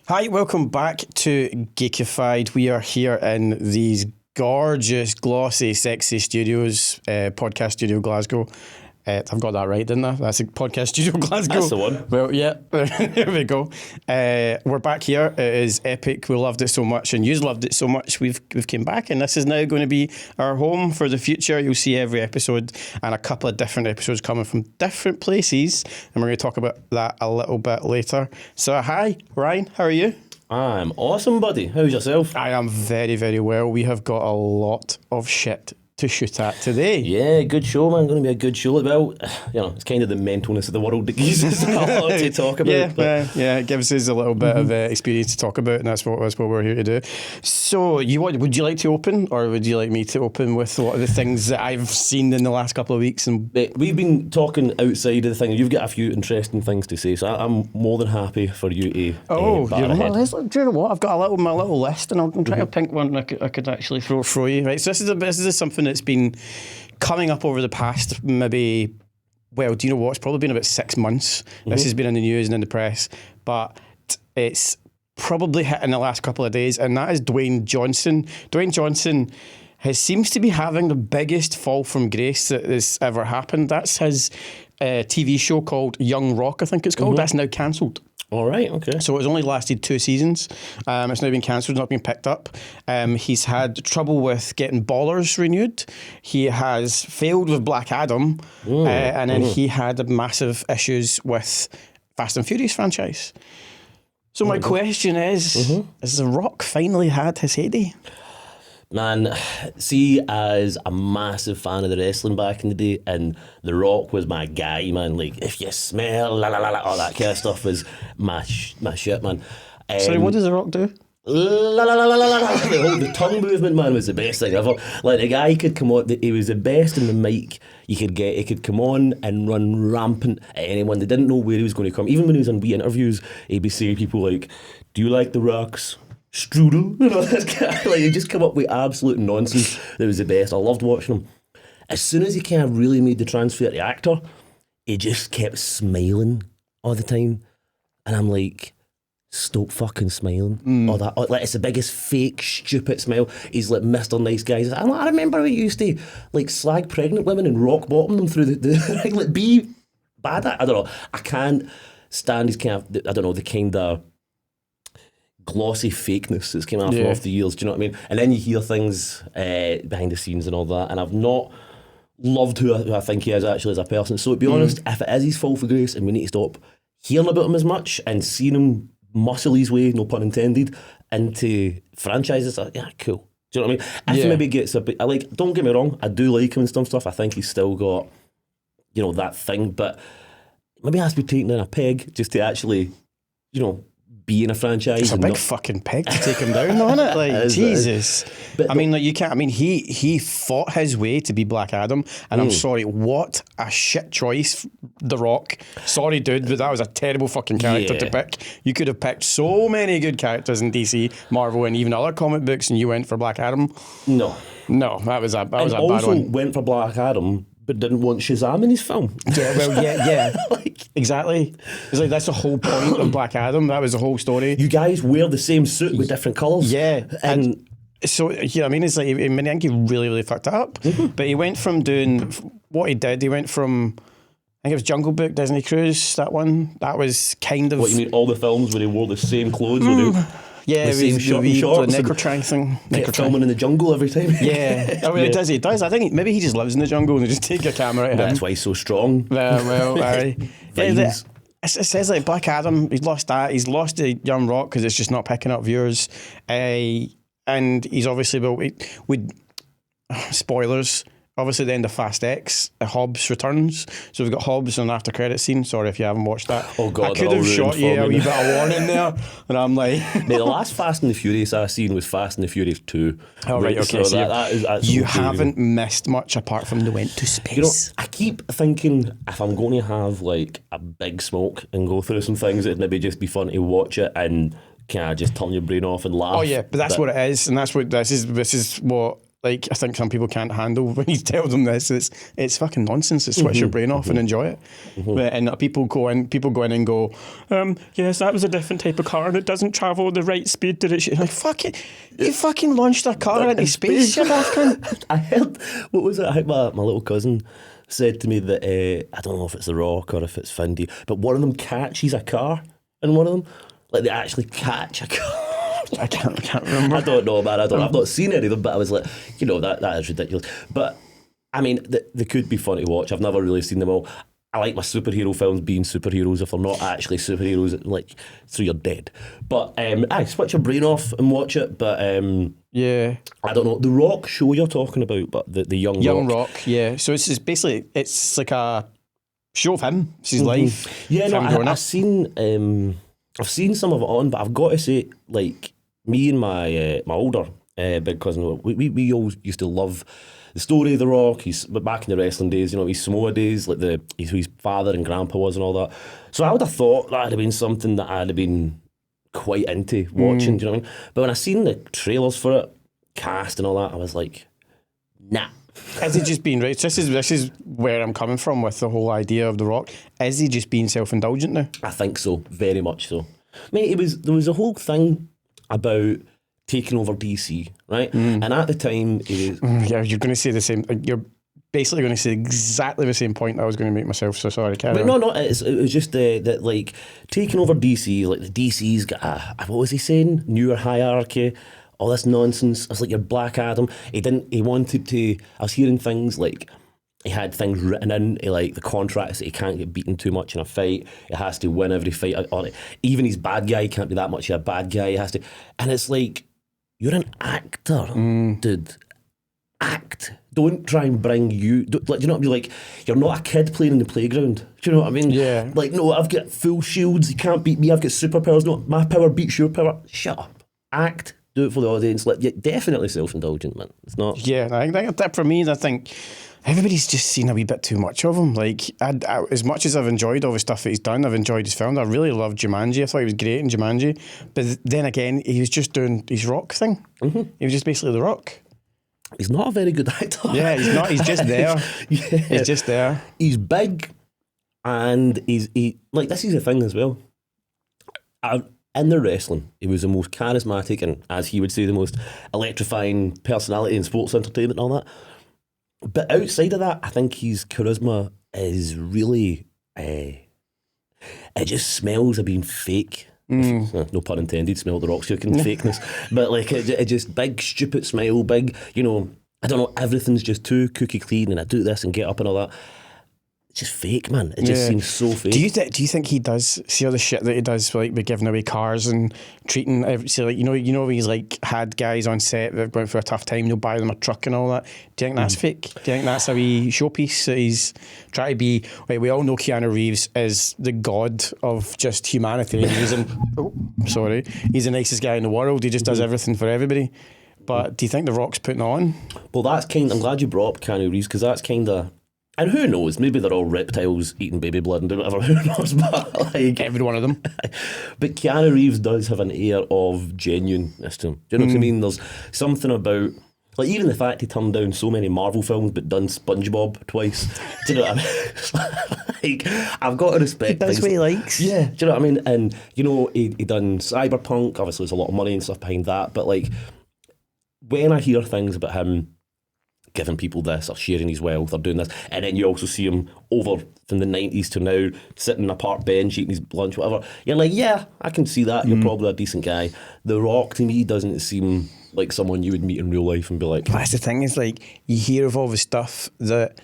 Hi, welcome back to Geekified. We are here in these gorgeous, glossy, sexy studios, podcast studio Glasgow. I've got that right, didn't I? That's a podcast studio Glasgow. That's the one. Well, yeah, there we go. We're back here. It is epic. We loved it so much, and you loved it so much. We've came back, and this is now going to be our home for the future. You'll see every episode and a couple of different episodes coming from different places, and we're going to talk about that a little bit later. So, hi, Ryan. How are you? I'm awesome, buddy. How's yourself? I am very, very well. We have got a lot of shit to shoot at today. Yeah, good show, man. Going to be a good show. Well, you know, it's kind of the mentalness of the world that gives us a lot to talk about. Yeah, it gives us a little bit of experience to talk about, and that's what we're here to do. So, would you like to open, or would you like me to open with what are the things that I've seen in the last couple of weeks? And We've been talking outside of the thing. You've got a few interesting things to say, so I'm more than happy for you to. Do you know what? I've got my little list, and I'm trying to pick one I could actually throw you. Right, so this is something that's been coming up over the past maybe, well, do you know what? It's probably been about 6 months. This has been in the news and in the press, but it's probably hit in the last couple of days, and that is Dwayne Johnson. Dwayne Johnson seems to be having the biggest fall from grace that has ever happened. That's his TV show called Young Rock, I think it's called. That's now cancelled. All right, okay. So it's only lasted 2 seasons. It's now been cancelled, not been picked up. He's had trouble with getting Ballers renewed. He has failed with Black Adam. And then he had massive issues with Fast and Furious franchise. So my question is, has The Rock finally had his heyday? Man, see, as a massive fan of the wrestling back in the day, and The Rock was my guy, man. Like, if you smell, la la la la, all that kind of stuff was my shit, man. Sorry, what does The Rock do? La la la la la la. The tongue movement, man, was the best thing ever. Like, the guy could come on, he was the best in the mic you could get. He could come on and run rampant at anyone. They didn't know where he was going to come. Even when he was on wee interviews, he'd be saying to people like, "Do you like The Rock's strudel?" You know, this guy, like, he just come up with absolute nonsense. That was the best. I loved watching him. As soon as he kind of really made the transfer to actor, he just kept smiling all the time, and I'm like, stop fucking smiling. Or that, like, it's the biggest fake stupid smile. He's like Mr. Nice Guy. I remember he used to like slag pregnant women and rock bottom them through the like, be bad at. I don't know. I can't stand his kind of, I don't know, the kind of glossy fakeness that's came off the years, do you know what I mean? And then you hear things behind the scenes and all that, and I've not loved who I think he is actually as a person. So to be honest, if it is his fall for grace and we need to stop hearing about him as much and seeing him muscle his way, no pun intended, into franchises, yeah, cool. Do you know what I mean? If he maybe gets a bit, don't get me wrong, I do like him and stuff. I think he's still got, you know, that thing, but maybe he has to be taken in a peg just to actually, you know, be in a franchise. It's a big fucking peg to take him down on it. Like, Jesus. I mean, like, you can't. I mean, he fought his way to be Black Adam, and I'm sorry, what a shit choice, The Rock. Sorry, dude, but that was a terrible fucking character to pick. You could have picked so many good characters in DC, Marvel, and even other comic books, and you went for Black Adam. No, that was a bad one. Also went for Black Adam, but didn't want Shazam in his film. Yeah. Like, exactly. It's like, that's the whole point of Black Adam. That was the whole story. You guys wear the same suit with different colours. Yeah. And so, yeah, I mean, it's like, I think he really, really fucked it up. But he went from doing what he did, he went from, I think it was Jungle Book, Disney Cruise, that one. That was kind of... What, you mean all the films where he wore the same clothes? Yeah, the same shirt and shorts, the necrotrank thing. Filming in the jungle every time. Yeah, I mean, He does. I think maybe he just lives in the jungle and they just take a camera at him. That's why he's so strong. Well, aye. It says like Black Adam, he's lost that. He's lost the Young Rock because it's just not picking up viewers. And he's obviously, with spoilers, obviously the end of Fast X, Hobbs returns. So we've got Hobbs on an after credit scene. Sorry if you haven't watched that. Oh God, I could have shot you a wee bit of warning there. And I'm like... Mate, the last Fast and the Furious I seen was Fast and the Furious 2. Oh, right, okay. So that is you haven't missed much apart from they went to space. You know, I keep thinking if I'm going to have like a big smoke and go through some things, it'd maybe just be fun to watch it and kind of just turn your brain off and laugh. Oh yeah, but that's what it is, and that's what this is what Like, I think some people can't handle when you tell them this. It's fucking nonsense. It's switch your brain off and enjoy it. And people go in and go, yes, that was a different type of car and it doesn't travel the right speed direction. Like, fuck it. You fucking launched a car into space, you daft cunt. I heard, what was it? I think my little cousin said to me that, I don't know if it's The Rock or if it's Findy, but one of them catches a car in one of them. Like, they actually catch a car. I can't remember. I don't know, man. I've not seen any of them, but I was like, that is ridiculous. But I mean, they could be fun to watch. I've never really seen them all. I like my superhero films being superheroes. If they're not actually superheroes, like, so you're dead. But I switch your brain off and watch it. But yeah, I don't know the Rock show you're talking about, but the young Rock. Yeah. So it's basically like a show of him. It's his life. Yeah, no, I've seen some of it on, but I've got to say, like, me and my older big cousin, we all used to love the story of The Rock. He's back in the wrestling days, his Samoa days, like who his father and grandpa was and all that. So I would have thought that would have been something that I'd have been quite into watching, do you know what I mean? But when I seen the trailers for it, cast and all that, I was like, nah. Is he just being right? This is where I'm coming from with the whole idea of The Rock. Is he just being self-indulgent now? I think so, very much so. Mate, there was a whole thing about taking over DC, right? And at the time, it was... Yeah, you're going to say the same... You're basically going to say exactly the same point I was going to make myself, so sorry, carry on. No, it was just that, like, taking over DC, like, the DC's got what was he saying? Newer hierarchy, all this nonsense. I was like, you're Black Adam. He wanted to... I was hearing things like... He had things written in, like the contracts that he can't get beaten too much in a fight. He has to win every fight. Or even his bad guy, he can't be that much of a bad guy. He has to, and it's like, you're an actor, dude. Act. Don't try and bring you. Like, you know what I mean? Like, you're not a kid playing in the playground. Do you know what I mean? Yeah. Like, no, I've got full shields. You can't beat me. I've got superpowers. No, my power beats your power. Shut up. Act. Do it for the audience. Like, you're definitely self-indulgent, man. It's not. Yeah, I think that for me, I think everybody's just seen a wee bit too much of him. Like, as much as I've enjoyed all the stuff that he's done, I've enjoyed his films. I really loved Jumanji. I thought he was great in Jumanji. But then again, he was just doing his Rock thing. He was just basically The Rock. He's not a very good actor. Yeah, he's not. He's just there. Yeah. He's just there. He's big, and he like, this is the thing as well. In the wrestling, he was the most charismatic and, as he would say, the most electrifying personality in sports entertainment and all that. But outside of that, I think his charisma is really, it just smells of being fake. No pun intended, smell the Rock's cooking, fakeness. But like, it just big, stupid smile, big, I don't know, everything's just too cookie clean and I do this and get up and all that. It's just fake, man. It just seems so fake. Do you think he does see all the shit that he does, like by giving away cars and treating he's like had guys on set that are going through a tough time, they'll buy them a truck and all that. Do you think that's fake? Do you think that's a wee showpiece that he's trying to be? Like, we all know Keanu Reeves is the god of just humanity. He's the nicest guy in the world. He just does everything for everybody. But do you think The Rock's putting on? Well, I'm glad you brought up Keanu Reeves, because that's kind of. And who knows? Maybe they're all reptiles eating baby blood and doing whatever. Who knows? But like, every one of them. But Keanu Reeves does have an air of genuineness to him. Do you know what I mean? There's something about, like, even the fact he turned down so many Marvel films but done SpongeBob twice. Do you know what I mean? Like, I've got to respect. He does what he likes. Yeah. Do you know what I mean? And he done Cyberpunk. Obviously, there's a lot of money and stuff behind that. But like, when I hear things about him giving people this or sharing his wealth or doing this, and then you also see him over from the 90s to now sitting in a park bench eating his lunch, whatever, you're like, yeah, I can see that. You're probably a decent guy. The Rock, to me, doesn't seem like someone you would meet in real life and be like... That's the thing, is like, you hear of all the stuff that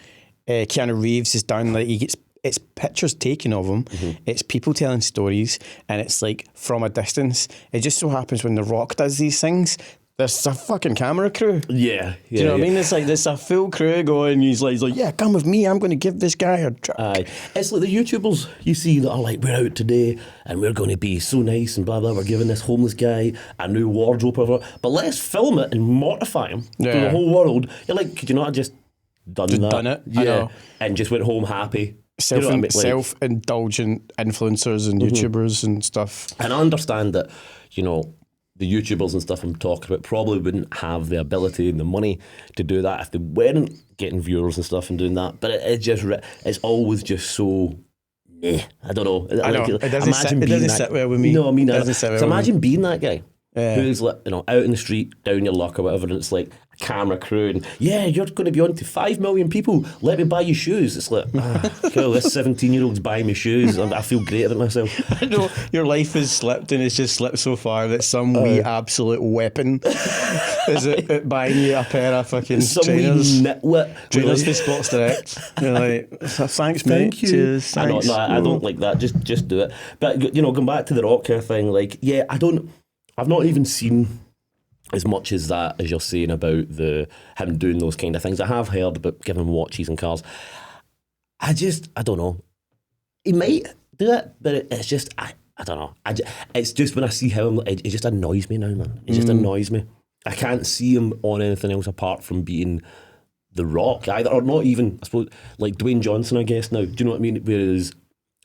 Keanu Reeves has done. Like, it's pictures taken of him, it's people telling stories, and it's like from a distance. It just so happens when The Rock does these things, there's a fucking camera crew. Yeah. Do you know what I mean? It's like, there's a full crew going, he's like, yeah, come with me, I'm going to give this guy a truck. Aye. It's like the YouTubers you see that are like, we're out today and we're going to be so nice and blah, blah, we're giving this homeless guy a new wardrobe, whatever, but let's film it and mortify him to the whole world. You're like, could you not have just done that? Done it, yeah, I know. And just went home happy. Self-indulgent influencers and YouTubers and stuff. And I understand that, the YouTubers and stuff I'm talking about probably wouldn't have the ability and the money to do that if they weren't getting viewers and stuff and doing that. But it's always just so. I don't know. I know. It doesn't sit well with me. No, I mean, so imagine being that guy. Who's like, out in the street, down your luck or whatever, and it's like a camera crew, and you're going to be on to 5 million people. Let me buy you shoes. It's like, cool, this 17-year-old's buying me shoes. I feel great about myself. I know your life has slipped, and it's just slipped so far that some wee absolute weapon is it buying you a pair of fucking trainers. Trainers to Sports Direct. You're like, thanks, mate. Thank you. Cheers. Thanks. I don't like that. Just do it. But going back to the rock thing, like, I've not even seen as much as that as you're saying about him doing those kind of things. I have heard about giving watches and cars. I don't know. He might do it, but it's just, I don't know. It's just when I see him, it just annoys me now, man. It just annoys me. I can't see him on anything else apart from being The Rock, either, or not even, I suppose, like Dwayne Johnson, I guess, now. Do you know what I mean? Whereas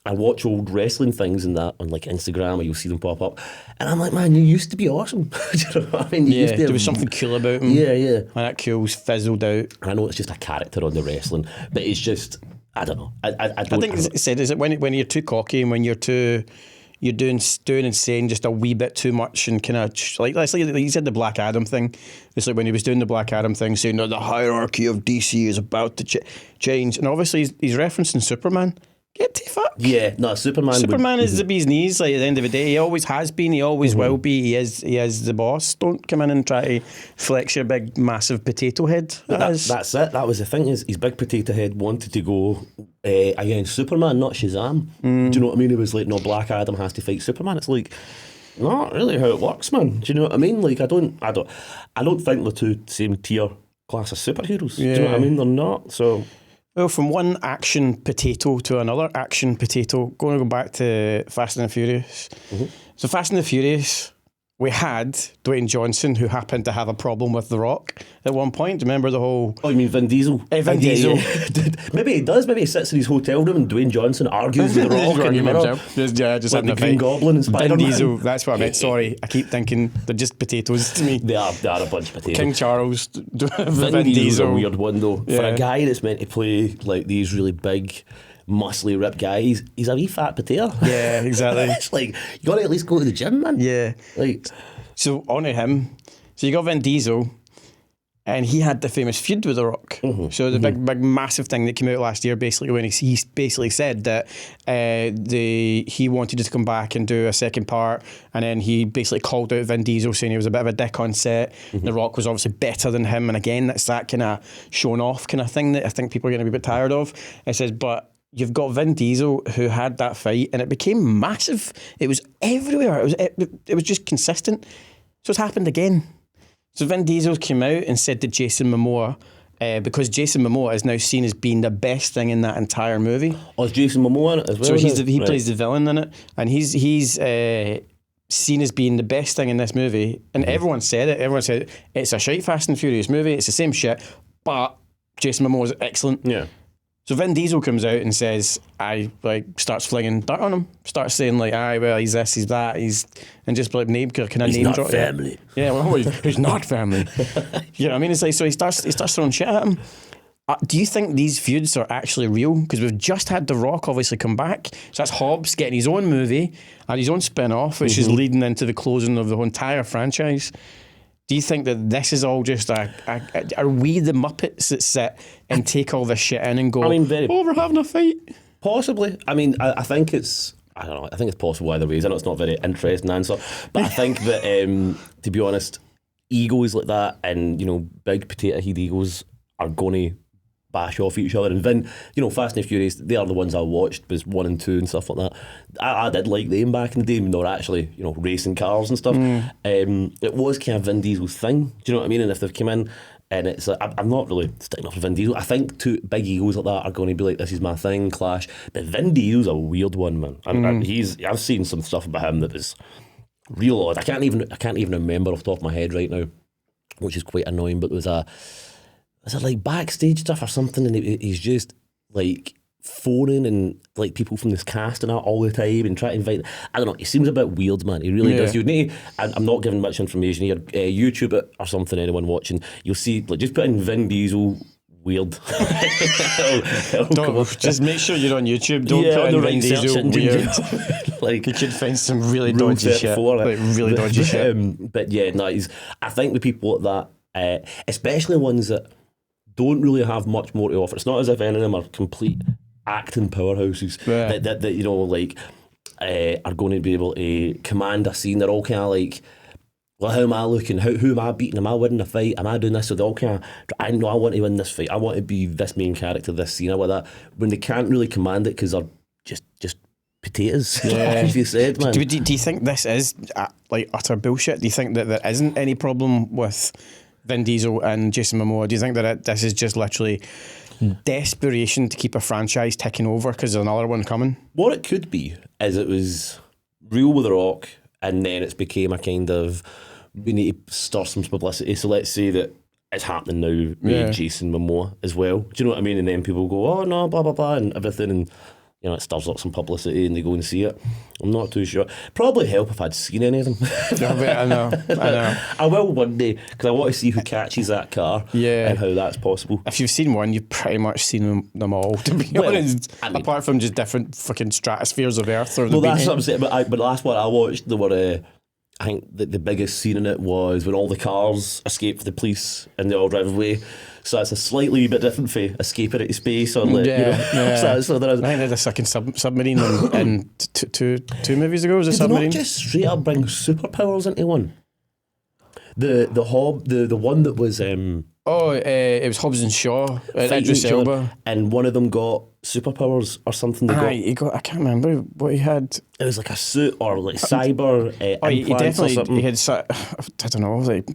I watch old wrestling things and that on like Instagram, or you'll see them pop up, and I'm like, man, you used to be awesome. Do you know what I mean? There was something cool about him. Yeah. And that cool's fizzled out. I know it's just a character on the wrestling, but it's just, I don't know. I think it's said, is it when you're too cocky and when you're doing and saying just a wee bit too much and kind of like you said, the Black Adam thing. It's like when he was doing the Black Adam thing, saying that the hierarchy of DC is about to change, and obviously he's referencing Superman. Get to fuck. Yeah, no, Superman is the bee's knees. Like at the end of the day, he always has been. He always will be. He is the boss. Don't come in and try to flex your big, massive potato head. That's it. That was the thing. Is his big potato head wanted to go against Superman, not Shazam. Do you know what I mean? It was like, no, Black Adam has to fight Superman. It's like, not really how it works, man. Do you know what I mean? Like, I don't think they're two same tier class of superheroes. Do you know what I mean? They're not. So. Well, from one action potato to another action potato, going to go back to Fast and the Furious. Mm-hmm. So Fast and the Furious, we had Dwayne Johnson, who happened to have a problem with The Rock at one point. Remember the whole... Oh, you mean Vin Diesel? Vin Diesel. Yeah. Maybe he does. Maybe he sits in his hotel room and Dwayne Johnson argues with The Rock in the mirror. Just like having the a Green fight. Goblin and Spider-Man. Vin Diesel, that's what I meant. Sorry, I keep thinking they're just potatoes to me. They are a bunch of potatoes. King Charles, Vin Diesel's a weird one, though. Yeah. For a guy that's meant to play like these really big, muscly, ripped guys, he's a wee fat potato. Yeah, exactly. It's like, you got to at least go to the gym, man. Yeah. Like... So on to him. So you got Vin Diesel, and he had the famous feud with The Rock. Mm-hmm. So the big, massive thing that came out last year, basically when he basically said that he wanted to come back and do a second part, and then he basically called out Vin Diesel, saying he was a bit of a dick on set. Mm-hmm. The Rock was obviously better than him, and again, that's that kind of shown off kind of thing that I think people are going to be a bit tired of. It says, but you've got Vin Diesel who had that fight, and it became massive. It was everywhere. It was just consistent. So it's happened again. So Vin Diesel came out and said to Jason Momoa, because Jason Momoa is now seen as being the best thing in that entire movie. Oh, is Jason Momoa in it as well? So he plays the villain in it, and he's seen as being the best thing in this movie. And everyone said it. Everyone said it's a shite Fast and Furious movie. It's the same shit, but Jason Momoa is excellent. Yeah. So Vin Diesel comes out and says, starts flinging dirt on him, starts saying like, well, he's this, he's that, and just like name drop. He's not family. Yeah, well, he's not family. You know what I mean? It's like, so he starts throwing shit at him. Do you think these feuds are actually real? Because we've just had The Rock obviously come back. So that's Hobbs getting his own movie and his own spin-off, which is leading into the closing of the whole entire franchise. Do you think that this is all just are we the Muppets that sit and take all this shit in and go, we're having a fight? Possibly. I mean, I think it's, I don't know, I think it's possible either way. I know it's not a very interesting answer, but I think that, to be honest, egos like that and, big potato head egos are going to bash off each other. And Vin, Fast and Furious, they are the ones I watched, was 1 and 2 and stuff like that. I did like them back in the day when they were actually, racing cars and stuff. It was kind of Vin Diesel's thing. Do you know what I mean? And if they've come in and it's like, I'm not really sticking up for Vin Diesel. I think two big egos like that are going to be like, this is my thing, clash. But Vin Diesel's a weird one, man. I've seen some stuff about him that was real odd. I can't even remember off the top of my head right now, which is quite annoying. But was it like backstage stuff or something? And he's just like, phoning and like people from this cast and that all the time and try to invite. I don't know. He seems a bit weird, man. He really does. You need. And I'm not giving much information here. YouTube it or something. Anyone watching, you'll see. Like, just put in Vin Diesel. Weird. Just make sure you're on YouTube. Don't put in Vin Diesel weird. Like, you could find some really dodgy shit. Really dodgy shit. But yeah, no, I think with people like that, especially ones that don't really have much more to offer. It's not as if any of them are complete acting powerhouses that you know, like are going to be able to command a scene. They're all kind of like, well, how am I looking? Who am I beating? Am I winning a fight? Am I doing this? So they all kind of, I know I want to win this fight. I want to be this main character, this scene, I want that. When they can't really command it because they're just potatoes, as you said, man. Do you think this is like utter bullshit? Do you think that there isn't any problem with Vin Diesel and Jason Momoa? Do you think that this is just literally desperation to keep a franchise ticking over because there's another one coming? What it could be is it was real with The Rock, and then it's became a kind of, we need to stir some publicity. So let's say that it's happening now with Jason Momoa as well. Do you know what I mean? And then people go, oh no, blah blah blah, and everything, and you know, it stirs up some publicity, and they go and see it. I'm not too sure. Probably help if I'd seen any of them. I know. I will one day, because I want to see who catches that car and how that's possible. If you've seen one, you've pretty much seen them all, to be honest. I mean, apart from just different fucking stratospheres of Earth. Or that's what I'm saying. But the last one I watched, they were, I think the biggest scene in it was when all the cars escape the police and they all drive away. So it's a slightly bit different for escaping into space or like, you know. So there is. I think they had a second submarine in two movies ago. Was a Did submarine? They not just straight up bring superpowers into one? The one that was it was Hobbs and Shaw, Idris Elba, and one of them got superpowers or something. I can't remember what he had. It was like a suit or like cyber implants or something. He had, I don't know, like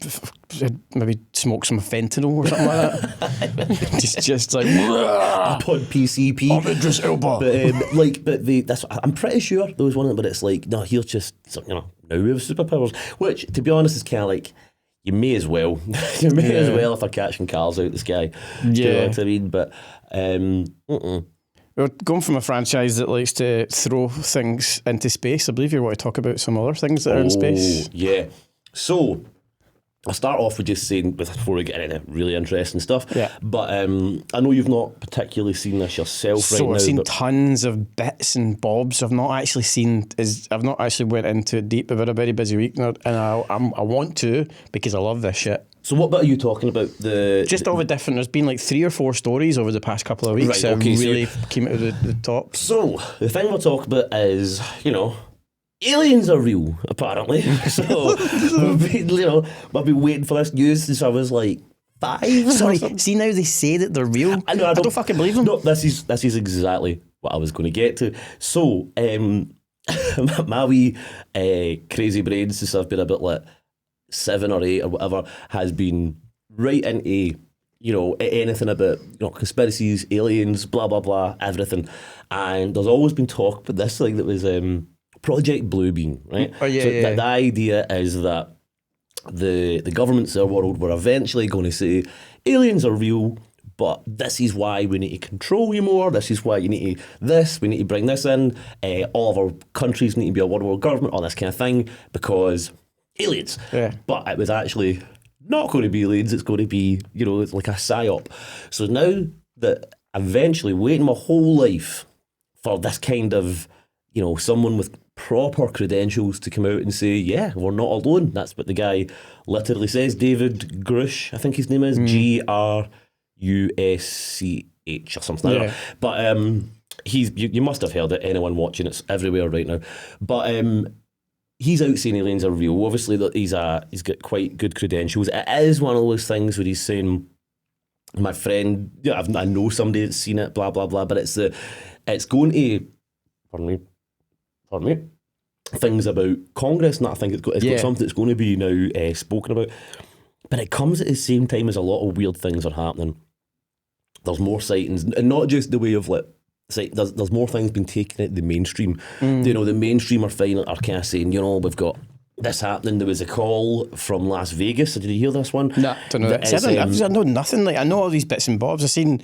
maybe smoked some fentanyl or something like that. just like upon PCP. I'm Idris Elba. But I'm pretty sure there was one, but it's like, no, here's just, you know, now we have superpowers, which to be honest is kind of like, you may as well. You may as well if they're catching cars out the sky. Yeah. Do you know what I mean? But we're going from a franchise that likes to throw things into space. I believe you want to talk about some other things that are in space. Yeah. So I'll start off with just saying, before we get into really interesting stuff, but I know you've not particularly seen this yourself right now. I've seen tons of bits and bobs. I've not actually went into it deep. I've had a very busy week, and I want to, because I love this shit. So what bit are you talking about? All the different, there's been like 3 or 4 stories over the past couple of weeks that really came out of the top. So the thing we'll talk about is, you know, aliens are real, apparently. So we've been waiting for this news since I was like 5. Sorry, see now they say that they're real. I don't fucking believe them. No, this is exactly what I was going to get to. So my wee crazy brain, since I've been a bit like 7 or 8 or whatever, has been right into, you know, anything about, you know, conspiracies, aliens, blah blah blah, everything. And there's always been talk about this thing that was Project Bluebeam, right? The idea is that the governments of the world were eventually going to say aliens are real, but this is why we need to control you more. This is why you need to we need to bring this in. All of our countries need to be a world government, all this kind of thing, because aliens. Yeah. But it was actually not going to be aliens. It's going to be, you know, it's like a psyop. So now that eventually waiting my whole life for this kind of, you know, someone with proper credentials to come out and say, yeah, we're not alone. That's what the guy literally says. David Grush, I think his name is, Grusch or something like that. But you must have heard it, anyone watching, it's everywhere right now. But he's out saying aliens are real. Obviously, that he's got quite good credentials. It is one of those things where he's saying, my friend, I know somebody that's seen it, blah blah blah. But it's going to, pardon me, things about Congress, and I think it's got something that's going to be now spoken about. But it comes at the same time as a lot of weird things are happening. There's more sightings, and not just the way of like, there's more things being taken at the mainstream. You know, the mainstream are kind of saying, you know, we've got this happening. There was a call from Las Vegas. Did you hear this one? No, don't know that. I know nothing. Like, I know all these bits and bobs. I've seen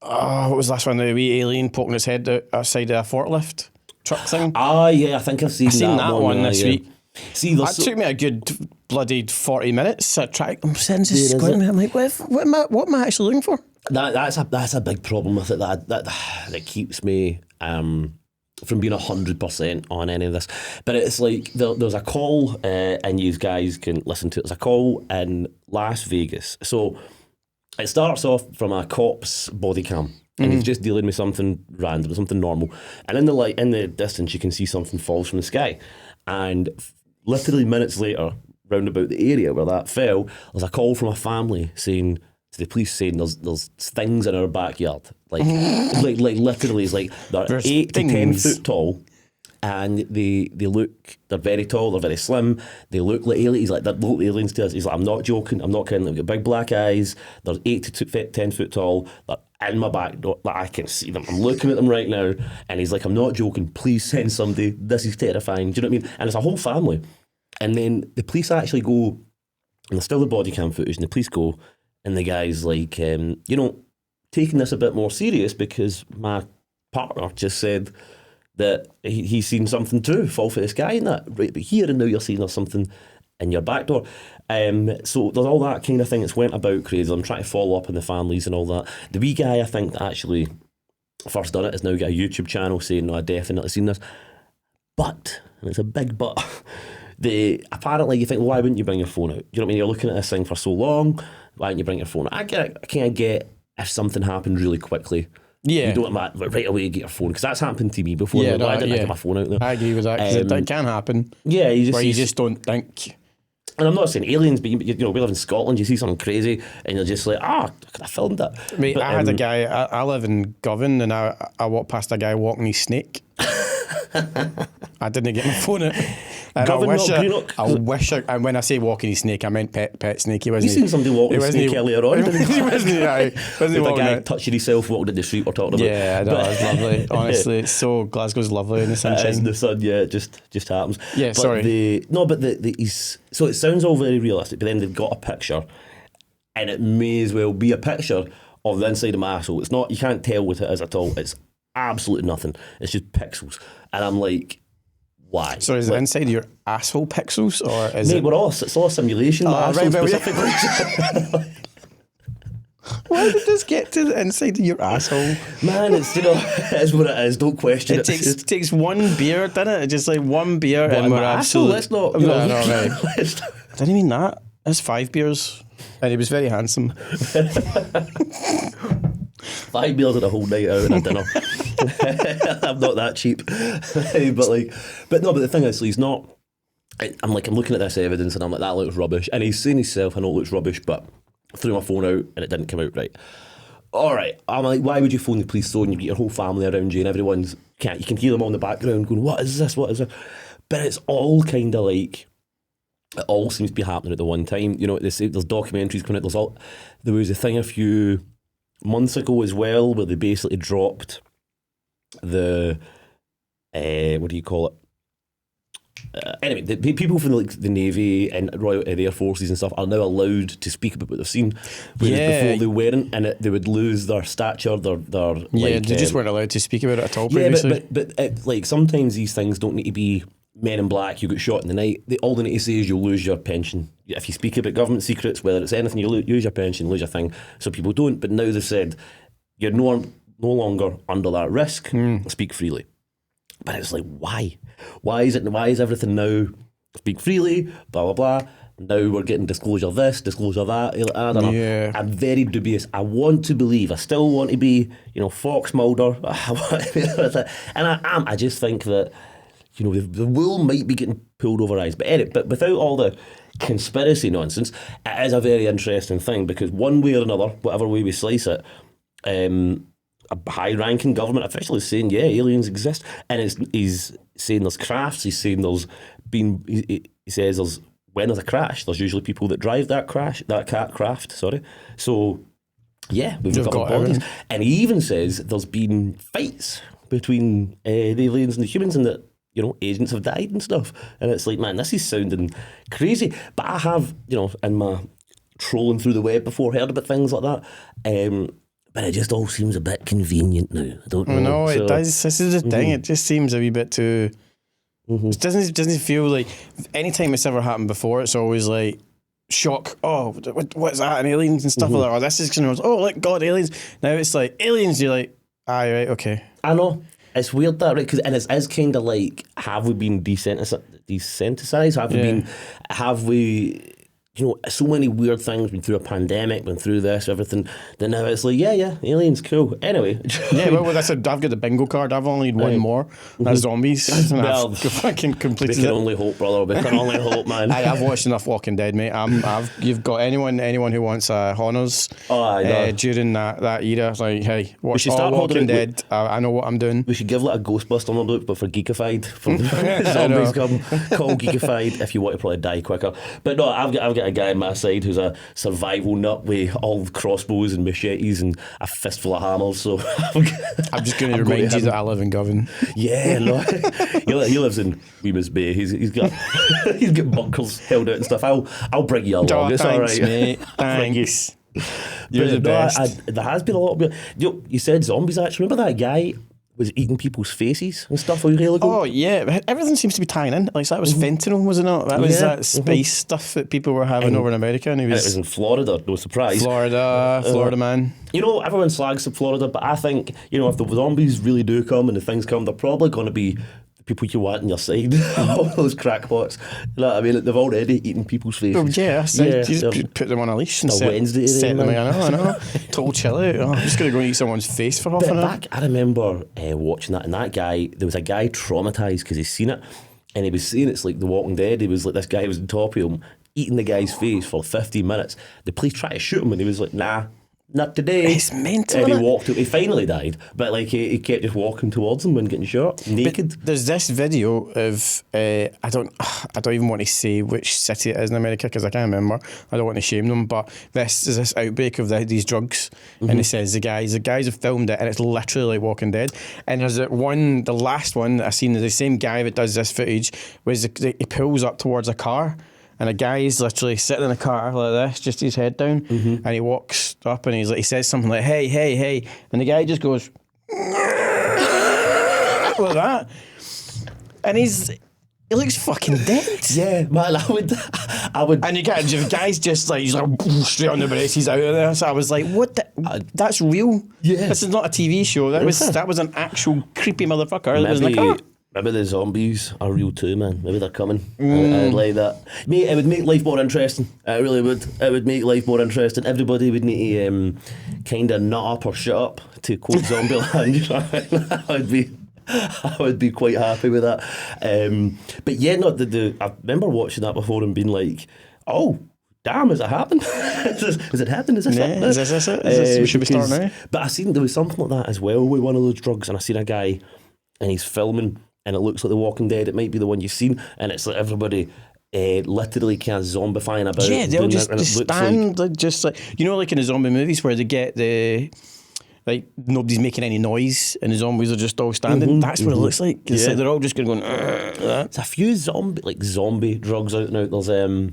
what was this one? The wee alien poking its head outside of a forklift truck thing. Ah, yeah, I think I've seen that one this week. See, That took me a good bloody 40 minutes. I'm sitting just squinting. I'm like, what am I actually looking for? That's a big problem with it that keeps me from being 100% on any of this. But it's like there's a call, and you guys can listen to it. There's a call in Las Vegas. So it starts off from a cop's body cam. And he's just dealing with something random, something normal. And in the distance, you can see something falls from the sky. And literally minutes later, round about the area where that fell, there's a call from a family saying to the police saying there's things in our backyard. Like literally, it's like they're 8 to 10 foot tall. And they're very tall, they're very slim, they look like aliens. He's like, they're look aliens to us. He's like, I'm not joking, I'm not kidding. They've got big black eyes, they're 8 to 10 foot tall, they're in my back door, like I can see them, I'm looking at them right now. And he's like, I'm not joking, please send somebody, this is terrifying. Do you know what I mean? And it's a whole family. And then the police actually go, and there's still the body cam footage, and the police go, and the guy's like, taking this a bit more serious because my partner just said that he's seen something too fall from the sky and that, right? But here and now you're seeing there's something in your back door. So there's all that kind of thing that's went about crazy. I'm trying to follow up on the families and all that. The wee guy, I think, that actually first done it has now got a YouTube channel saying, no, I definitely seen this. But, and it's a big but, apparently you think, well, why wouldn't you bring your phone out? You know what I mean? You're looking at this thing for so long, why don't you bring your phone out? I can't get if something happened really quickly. Yeah. You don't right away get your phone, because that's happened to me before. Yeah, I didn't get my phone out there. I agree with that, because it can happen. Yeah, you just don't think. And I'm not saying aliens, but we live in Scotland, you see something crazy, and you're just like, I filmed that. Mate, I had a guy, I live in Govan, and I walked past a guy walking his snake. I didn't get my phone out. And and when I say walking his snake, I meant pet snake. You seen somebody walking his snake earlier on? He wasn't a guy touching himself walking in the street or talking about. Yeah, I know, it's lovely. Honestly, it's so, Glasgow's lovely in the sunshine. It is in the sun, yeah, it just happens. Yeah, but sorry. So it sounds all very realistic, but then they've got a picture, and it may as well be a picture of the inside of my asshole. It's not, you can't tell what it is at all. It's absolutely nothing. It's just pixels. And I'm like, why? So is it inside of your asshole pixels, or is it? It's all a simulation. Specifically. Why did this get to the inside of your asshole? Man, it is what it is. Don't question it. It takes one beer, doesn't it? It's just like one beer, and we're absolutely. Let's not. No, right. I didn't mean that. That's 5 beers, and he was very handsome. 5 beers and a whole night out and a dinner. I'm not that cheap. but the thing is, he's not. I'm looking at this evidence, and I'm like, that looks rubbish. And he's saying himself, I know it looks rubbish, but I threw my phone out and it didn't come out right. All right. I'm like, why would you phone the police so, and you get your whole family around you, and everyone's you can hear them on the background going, what is this? What is this? But it's all kind of like, it all seems to be happening at the one time. There's documentaries coming out. There was a thing a few months ago as well where they basically dropped the what do you call it? Anyway, the people from the Navy and Royal Air Forces and stuff are now allowed to speak about what they've seen, whereas before they weren't, and they would lose their stature. They just weren't allowed to speak about it at all previously. But sometimes these things don't need to be Men in Black, you got shot in the night. All they need to say is you'll lose your pension. If you speak about government secrets, whether it's anything, you lose your pension, lose your thing. So people don't. But now they've said you're no longer under that risk. Speak freely. But it's like, why? Why is everything now speak freely? Blah blah blah. Now we're getting disclosure this, disclosure that. I don't know. Yeah. I'm very dubious. I want to believe. I still want to be, Fox Mulder. And I am. I just think that. The wool might be getting pulled over eyes. But without all the conspiracy nonsense, it is a very interesting thing, because one way or another, whatever way we slice it, a high-ranking government official is saying, yeah, aliens exist. And he's saying there's crafts. He's saying he says when there's a crash, there's usually people that drive that craft. So, yeah, we've got bodies. Everything. And he even says there's been fights between the aliens and the humans, and that agents have died and stuff. And it's like, man, this is sounding crazy. But I have, in my trolling through the web before, heard about things like that. But it just all seems a bit convenient now. I don't know. No, So, it does. This is the thing. It just seems a wee bit too. It doesn't feel like anytime it's ever happened before. It's always like shock. Oh, what's that? And aliens and stuff like that. Oh, this is gonna. Oh, like God, aliens. Now it's like aliens. You're like, aye, right, okay. I know. It's weird that, right? And it is kind of like, have we been desensitized? Have we, you know, so many weird things, been through a pandemic, been through this, everything, then now it's like, yeah, aliens, cool. Anyway. Yeah, well, that's I've got the bingo card. I've only need one more. That's zombies. And Well, I've fucking completed we can it. only hope, brother. We can only hope, man. I've watched enough Walking Dead, mate. You've got anyone who wants honours during that era. It's like, hey, watch all Walking Dead. I know what I'm doing. We should give like a Ghostbuster look, but for Geekified, for zombies come. Call Geekified if you want to probably die quicker. But no, I've got a guy on my side who's a survival nut with all crossbows and machetes and a fistful of hammers. So I'm just going to remind you that I live in Govan. Yeah, no, he lives in Weemus Bay. He's got bunkers held out and stuff. I'll bring you along. It's all right, mate. Thanks. You're the best. There has been a lot of. You said zombies. Actually, remember that guy was eating people's faces and stuff a while ago? Oh yeah, everything seems to be tying in. Like that was fentanyl, was it not? That was that spice stuff that people were having over in America, and it was in Florida. No surprise. Florida man. You know, everyone slags Florida, but I think, you know, if the zombies really do come and the things come, they're probably going to be people you want on your side. All those crackpots. You know what I mean? They've already eaten people's faces. Oh, yeah, you just put them on a leash and set them. I know. Total chill out. Oh, I'm just going to go and eat someone's face for half an hour. I remember watching that, and that guy, there was a guy traumatised because he's seen it, and he was saying it's like The Walking Dead. He was like, this guy was on top of him, eating the guy's face for 15 minutes. The police tried to shoot him, and he was like, nah. Not today. It's mental. And he finally died, but like he kept just walking towards them when getting shot, naked. But there's this video of I don't even want to say which city it is in America because I can't remember. I don't want to shame them, but this is this outbreak of these drugs, and it says the guys have filmed it, and it's literally like Walking Dead. And there's the last one that I seen is the same guy that does this footage, was he pulls up towards a car. And a guy's literally sitting in a car like this, just his head down, and he walks up and he says something like, hey, and the guy just goes like that, and he looks fucking dead. Yeah, man, I would. And the guy's just like, he's like straight on the brace, he's out of there. So I was like, what? That's real. Yeah, this is not a TV show. That was an actual creepy motherfucker that was in a car. Maybe the zombies are real too, man. Maybe they're coming. I'd like that. Mate, it would make life more interesting. It really would. It would make life more interesting. Everybody would need to kind of nut up or shut up, to quote Zombieland. You know, I would be quite happy with that. But yeah, no, I remember watching that before and being like, oh, damn, has it happened? Has it happened? Is this it? Is this it? Should we start now? But I seen there was something like that as well with one of those drugs, and I seen a guy and he's filming, and it looks like The Walking Dead. It might be the one you've seen, and it's like everybody literally kind of zombifying about. Yeah, they'll just stand like, just like, you know, like in the zombie movies where they get like nobody's making any noise and the zombies are just all standing. That's what it looks like. It's like they're all just going. There's a few zombie drugs out now. There's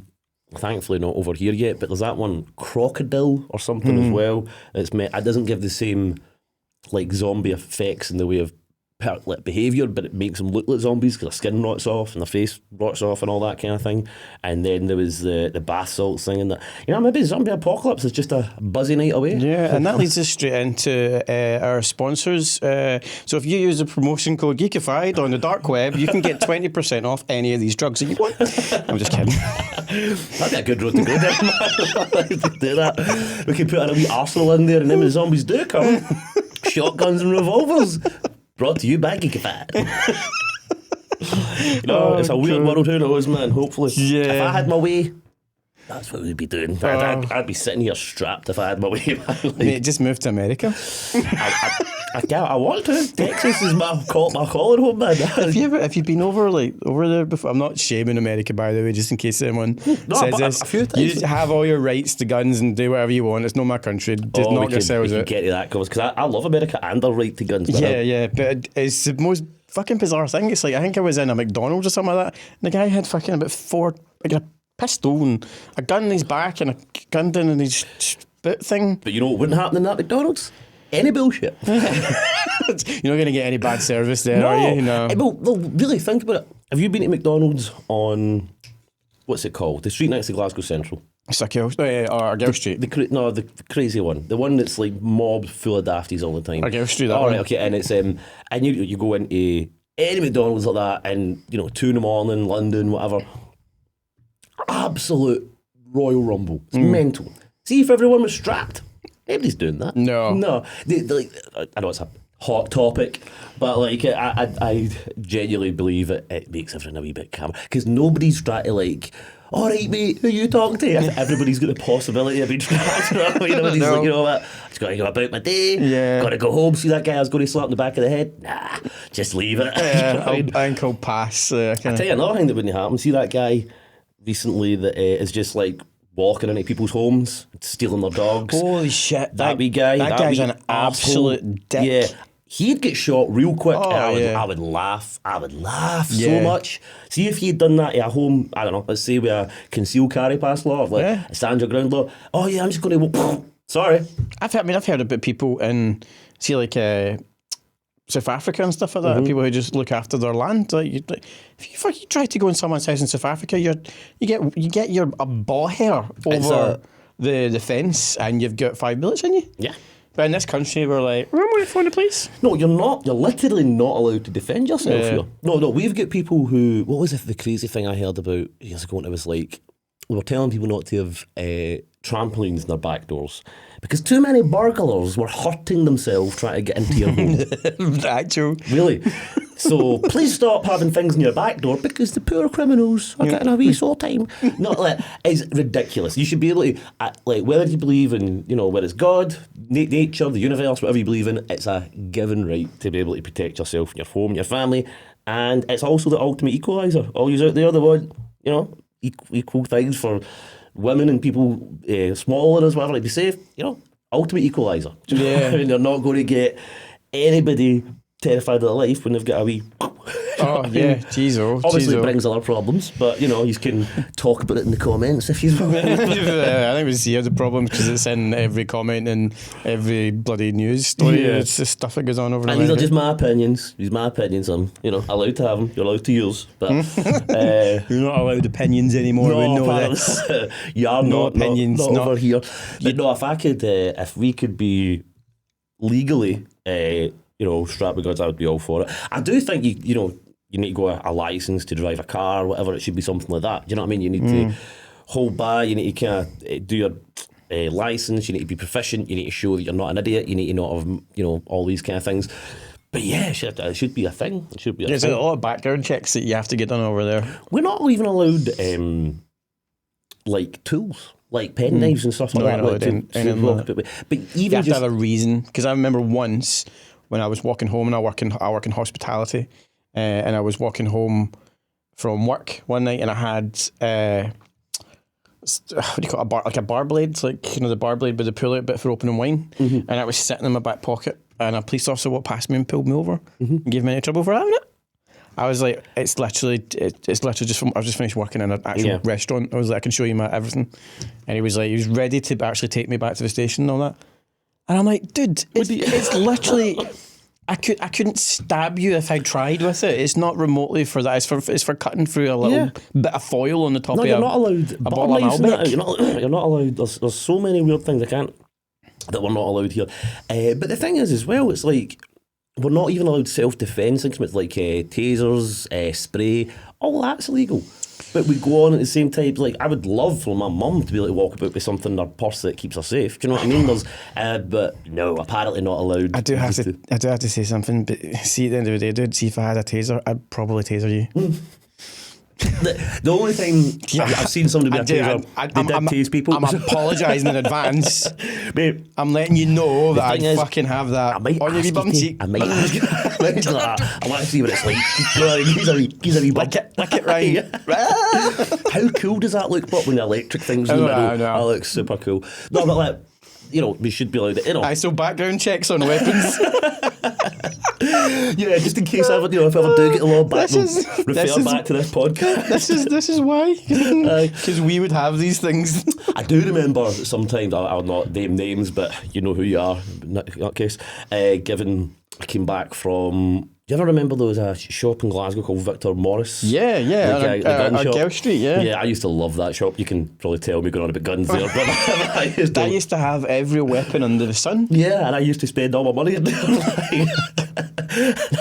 thankfully not over here yet, but there's that one crocodile or something as well. It doesn't give the same like zombie effects in the way of behaviour, but it makes them look like zombies because their skin rots off and their face rots off and all that kind of thing. And then there was the bath salts thing, and maybe zombie apocalypse is just a buzzy night away. Yeah, and that leads us straight into our sponsors. So if you use the promotion code Geekified on the dark web, you can get 20% off any of these drugs that you want. I'm just kidding. That'd be a good road to go down, man. Do that. We could put a wee arsenal in there, and then when the zombies do come, shotguns and revolvers. Brought to you by Geekified. It's a weird world, who knows, man. Hopefully. Yeah. If I had my way, that's what we'd be doing. I'd be sitting here strapped if I had my way, man. Like, mate, just move to America. I want to. Texas is my calling home, man. Have you been over there before? I'm not shaming America, by the way, just in case anyone says this. A few times. You just have all your rights to guns and do whatever you want. It's not my country. Just knock yourselves out. We can get to that, because I love America and their right to guns. Yeah, but it's the most fucking bizarre thing. It's like, I think I was in a McDonalds or something like that, and the guy had fucking about a pistol and a gun in his back and a gun down in his boot thing. But you know what wouldn't happen in that McDonald's? any bullshit. You're not going to get any bad service there, are you? No. Well, really think about it. Have you been to McDonald's on, what's it called? The street next to Glasgow Central. Argyle Street. The crazy one. The one that's like mobbed full of dafties all the time. Argyle Street, that all one. right, okay, and it's and you go into any McDonald's like that, and 2 in the morning, London, whatever. Absolute Royal Rumble. It's mental. See if everyone was strapped. Nobody's doing that. No. I know it's a hot topic, but like I genuinely believe it makes everything a wee bit calmer because nobody's trying to like, all right, mate, who are you talking to? Everybody's got the possibility of being trapped. Nobody's like, you know what? I just got to go about my day. Yeah. Got to go home. See that guy I was going to slap in the back of the head? Nah, just leave it. Yeah, I think I'll pass. I tell you another thing that wouldn't happen. See that guy recently that is just like walking into people's homes, stealing their dogs. Holy shit. That wee guy. That guy's an absolute dick. Yeah. He'd get shot real quick, and I would laugh. I would laugh so much. See if he'd done that at home, I don't know, let's say with a concealed carry pass law, a stand your ground law. Oh yeah, I'm just going to, sorry. I've heard about people in, see like South Africa and stuff like that, people who just look after their land. Like, if you fucking try to go in someone's house in South Africa, you get your ball hair over the fence, and you've got 5 bullets in you. Yeah. But in this country, we're like, I'm going to phone the police. No, you're not. You're literally not allowed to defend yourself here. No, we've got people who, what was the crazy thing I heard about years ago? And it was like, we were telling people not to have trampolines in their back doors because too many burglars were hurting themselves trying to get into your home. Actual. Really? So please stop having things in your back door because the poor criminals are getting a wee sore time. No, it's ridiculous. You should be able to, whether you believe in, whether it's God, nature, the universe, whatever you believe in, it's a given right to be able to protect yourself, your home, your family, and it's also the ultimate equaliser. All you out there that want, equal things for women and people smaller as well, to be safe, ultimate equaliser. Yeah. I mean, they're not going to get anybody terrified of their life when they've got a wee. Oh yeah, jeez. Obviously, it brings other problems, but you can talk about it in the comments if you want. I think we see the problem because it's in every comment and every bloody news story. Yeah. It's the stuff that goes on over. And these are just my opinions. These are my opinions. I'm allowed to have them. You're allowed to use, but you're not allowed opinions anymore. No, we know this. You're no not opinions. not over here. But if we could be legally. Strapped with guns, I would be all for it. I do think you need to go a license to drive a car, whatever. It should be something like that. Do you know what I mean? You need to hold by. You need to kind of do your license. You need to be proficient. You need to show that you're not an idiot. You need to not have all these kind of things. But yeah, it should be a thing. It should be. There's a lot of background checks that you have to get done over there. We're not even allowed tools. Like pen knives and stuff like that. But even you have to have a reason. Because I remember once when I was walking home, and I work in hospitality, and I was walking home from work one night, and I had what do you call it, a bar blade, the bar blade with the pull out bit for opening wine, and I was sitting in my back pocket, and a police officer walked past me and pulled me over and gave me any trouble for having it. I was like, it's literally just from, I was just finished working in an actual restaurant. I was like, I can show you my everything. And he was ready to actually take me back to the station and all that. And I'm like, dude, it's literally, I couldn't stab you if I tried with it. It's not remotely for that. It's for cutting through a little bit of foil on the top of you're not allowed. A bottle of Malbec. You're not allowed. There's so many weird things that we're not allowed here. But the thing is as well, it's like, we're not even allowed self-defence things with tasers, spray, all that's illegal. But we go on at the same time, I would love for my mum to be able to walk about with something in her purse that keeps her safe. Do you know what I mean? But no, apparently not allowed. I do have to say something, but see, at the end of the day, dude, see if I had a taser, I'd probably taser you. The only time I've seen somebody with a taser, they did tase people. I'm apologising in advance. Mate, I'm letting you know that I fucking have that on your wee bum cheek. I might ask you. I want to see what it's like. He's a wee bum. Lick it right. How cool does that look? But when the electric thing's in the middle, that looks super cool. No, but we should be allowed to, So background checks on weapons. Yeah, just in case if I ever do get the law back, refer back to this podcast. This is why. Because we would have these things. I do remember sometimes, I'll not name names, but you know who you are in that case, given I came back from... Do you ever remember there was a shop in Glasgow called Victor Morris? Yeah. The gun shop. Argyle Street, yeah. Yeah, I used to love that shop. You can probably tell me going on about guns there. But I used to have every weapon under the sun. Yeah, and I used to spend all my money in there.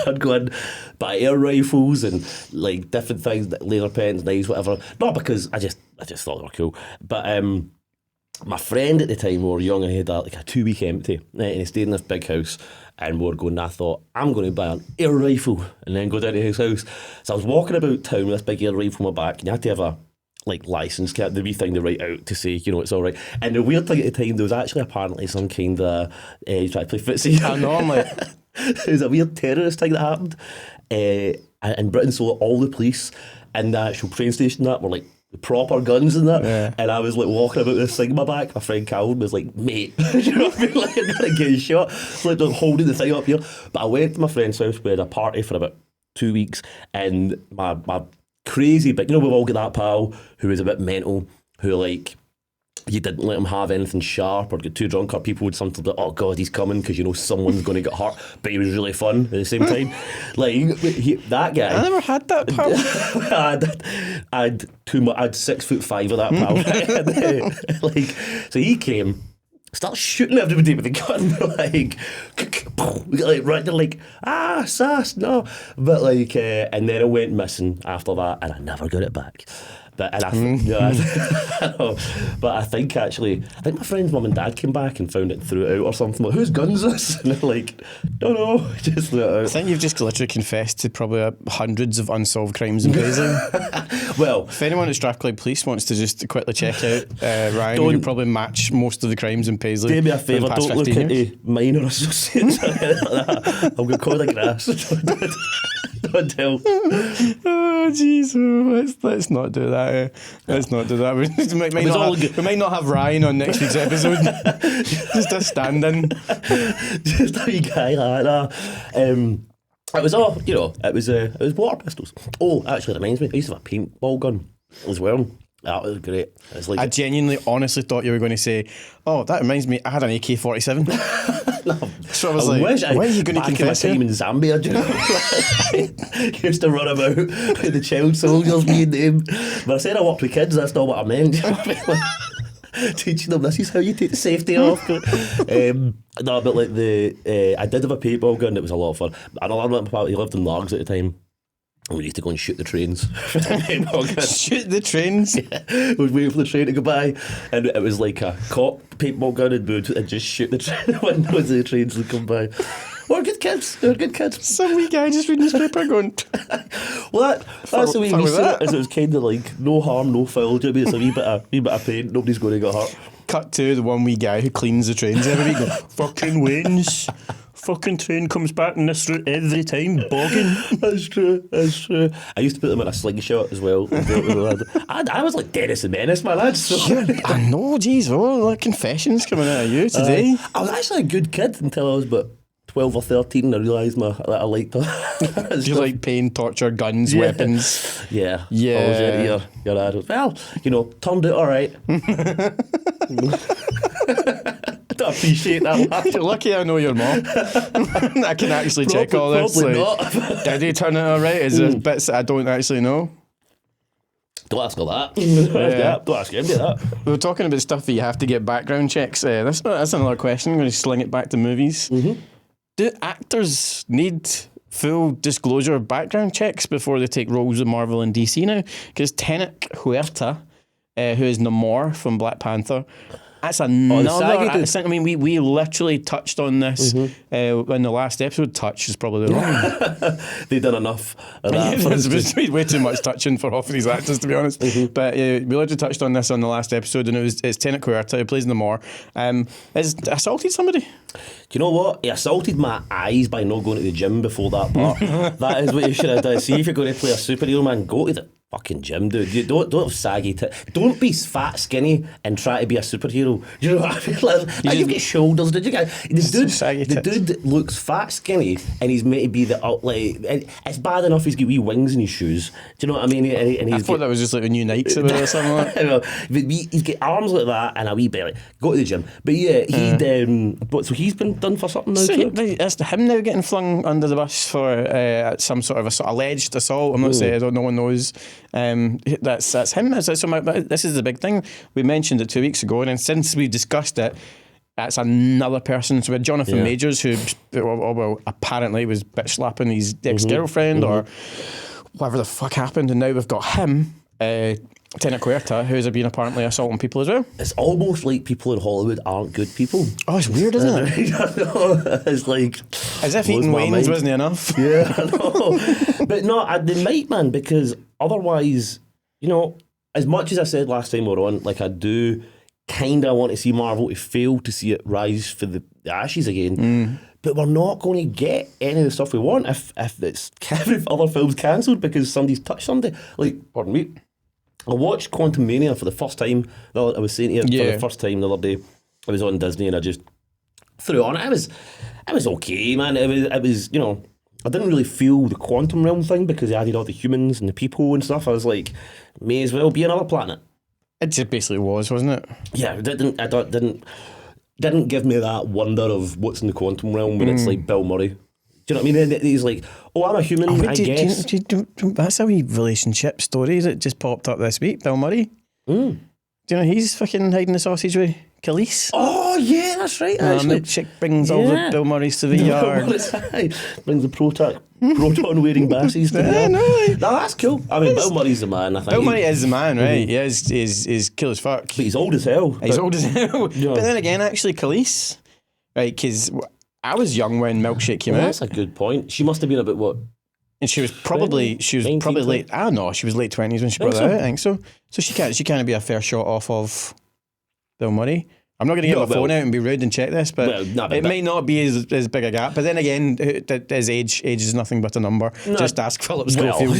I'd go and buy air rifles and like different things, laser pens, knives, whatever. Not because I just thought they were cool. But my friend at the time, we were young, and he had a 2-week empty, and he stayed in this big house. And we were going, I thought, I'm going to buy an air rifle and then go down to his house. So I was walking about town with this big air rifle on my back, and you had to have a license, the wee thing to write out to say, it's all right. And the weird thing at the time, there was actually apparently some kind of, trying to play footsie. I know, I'm like... It was a weird terrorist thing that happened in Britain, so all the police in the actual train station were like, proper guns and that, and I was like walking about with this thing in my back. My friend Calvin was like, mate, you know what I mean? Like, I'm gonna get shot. So like holding the thing up here. But I went to my friend's house. We had a party for about 2 weeks, and my crazy, but we've all got that pal who was a bit mental, who like, you didn't let him have anything sharp or get too drunk, or people would sometimes be like, oh God, he's coming, because someone's going to get hurt, but he was really fun at the same time. Like, that guy. I never had that pal. I had 6'5" of that pal. Like, so he came, started shooting everybody with a gun, right, they're like, sass, no. But like, and then it went missing after that, and I never got it back. But I think my friend's mum and dad came back and found it and threw it out or something. Like, whose gun's this? And they're like, don't know, just threw it out. I think you've just literally confessed to probably hundreds of unsolved crimes in Paisley. Well, if anyone at Strathclyde Police wants to just quickly check out Ryan, you'll probably match most of the crimes in Paisley. Do me a favour, don't look into minor associates or anything like that. I'm going to call the grass. Don't tell. Oh, jeez. Let's not do that. Let's not do that. We might not have Ryan on next week's episode. Just a stand-in. Just a wee guy like that. It was all, it was water pistols. Oh, actually, it reminds me, I used to have a paintball gun as well. That was great. It's like, I genuinely, honestly thought you were going to say, oh, that reminds me, I had an AK-47. No. So I was like, why are you going to confess back in my time in Zambia, used to run about with the child soldiers, me and them. But I said I worked with kids, that's not what I meant. Teaching them, this is how you take the safety off. No, but like I did have a paintball gun, it was a lot of fun. Another one, he lived in Largs at the time. We used to go and shoot the trains. Shoot the trains? Yeah. We was waiting for the train to go by, and it was like a cop paintball gun and just shoot the windows of the trains that come by. We're good kids. Some wee guy just reading his paper going... Well, that's the way we see it, is it was kind of like no harm, no foul. Do you know what I mean? It's a wee bit of pain, nobody's going to get hurt. Cut to the one wee guy who cleans the trains every week going, fucking wins. Fucking train comes back in this route every time, bogging. That's true. I used to put them in a slingshot as well. I was like Dennis the Menace, my lad. So. I know, geez, confessions coming out of you today. I was actually a good kid until I was about 12 or 13 and I realised that I liked that. You like pain, torture, guns, weapons. Yeah. Yeah. Your adult. Well, turned out alright. I don't appreciate that. You're lucky I know your mom. I can actually check all this. Probably not. Did he turn it alright? Is there bits that I don't actually know? Don't ask her that. Don't ask anybody that. We were talking about stuff that you have to get background checks. That's another question. I'm going to sling it back to movies. Mm-hmm. Do actors need full disclosure background checks before they take roles in Marvel and DC now? Because Tenoch Huerta, who is Namor from Black Panther, that's another. I mean, we literally touched on this in the last episode. Touch is probably the wrong. They've done enough of that. There's way too much touching for half of these actors, to be honest. But we literally touched on this on the last episode, and it's Tenoch Huerta who plays Namor. Has assaulted somebody? Do you know what? He assaulted my eyes by not going to the gym before that part. That is what you should have done. See, if you're going to play a superhero, man, go to the fucking gym, dude. You don't have saggy don't be fat, skinny, and try to be a superhero. You know what I mean? Like, you've got shoulders, dude. The dude looks fat, skinny, and he's meant to be it's bad enough he's got wee wings in his shoes. Do you know what I mean? And I thought that was just like a new Nikes or something like that. But he's got arms like that and a wee belly. Go to the gym. But yeah, so he's been done for something now. So that's him now getting flung under the bus for some sort of alleged assault. I'm not saying, I don't, no one knows. That's him. This is the big thing. We mentioned it 2 weeks ago, and since we've discussed it, that's another person. So we had Jonathan Majors, who apparently was bitch slapping his ex-girlfriend or whatever the fuck happened, and now we've got him, Tena Cuerta, who's been apparently assaulting people as well. It's almost like people in Hollywood aren't good people. Oh, it's weird, isn't it? It's like... As if eating Wayne's wasn't enough. Yeah, I know. But no, they might, man, because otherwise, you know, as much as I said last time we were on, like, I do kind of want to see Marvel to fail to see it rise for the ashes again. But we're not going to get any of the stuff we want if other films cancelled because somebody's touched somebody. Like, pardon me, I watched Quantumania for the first time. I was saying to you, for the first time the other day. I was on Disney and I just threw it on. It was okay, man. It was, you know, I didn't really feel the quantum realm thing because they added all the humans and the people and stuff. I was like, may as well be another planet. It just basically was, wasn't it? Yeah, it didn't give me that wonder of what's in the quantum realm when it's like Bill Murray. Do you know what I mean? He's like, oh, I'm a human, I guess. That's a wee relationship story that just popped up this week, Bill Murray. Do you know he's fucking hiding the sausage with Khalees? Oh, yeah, that's right, actually. The chick brings all the Bill Murrays to the yard. Brings the proton-wearing bassies to the yard. No, that's cool. I mean, Bill Murray's the man, I think. Bill Murray is the man, right? He is cool as fuck. But he's old as hell. He's old as hell. Yeah. But then again, actually, Khalees, right, because I was young when Milkshake came out. That's a good point. She must have been about, what? And she was probably late. I don't know. She was late 20s when she brought it out. I think so. So she can't be a fair shot off of Bill Murray. I'm not going to get my phone out and be rude and check this, but it may not be as big a gap. But then again, his age is nothing but a number. No. Just ask Philip Schofield.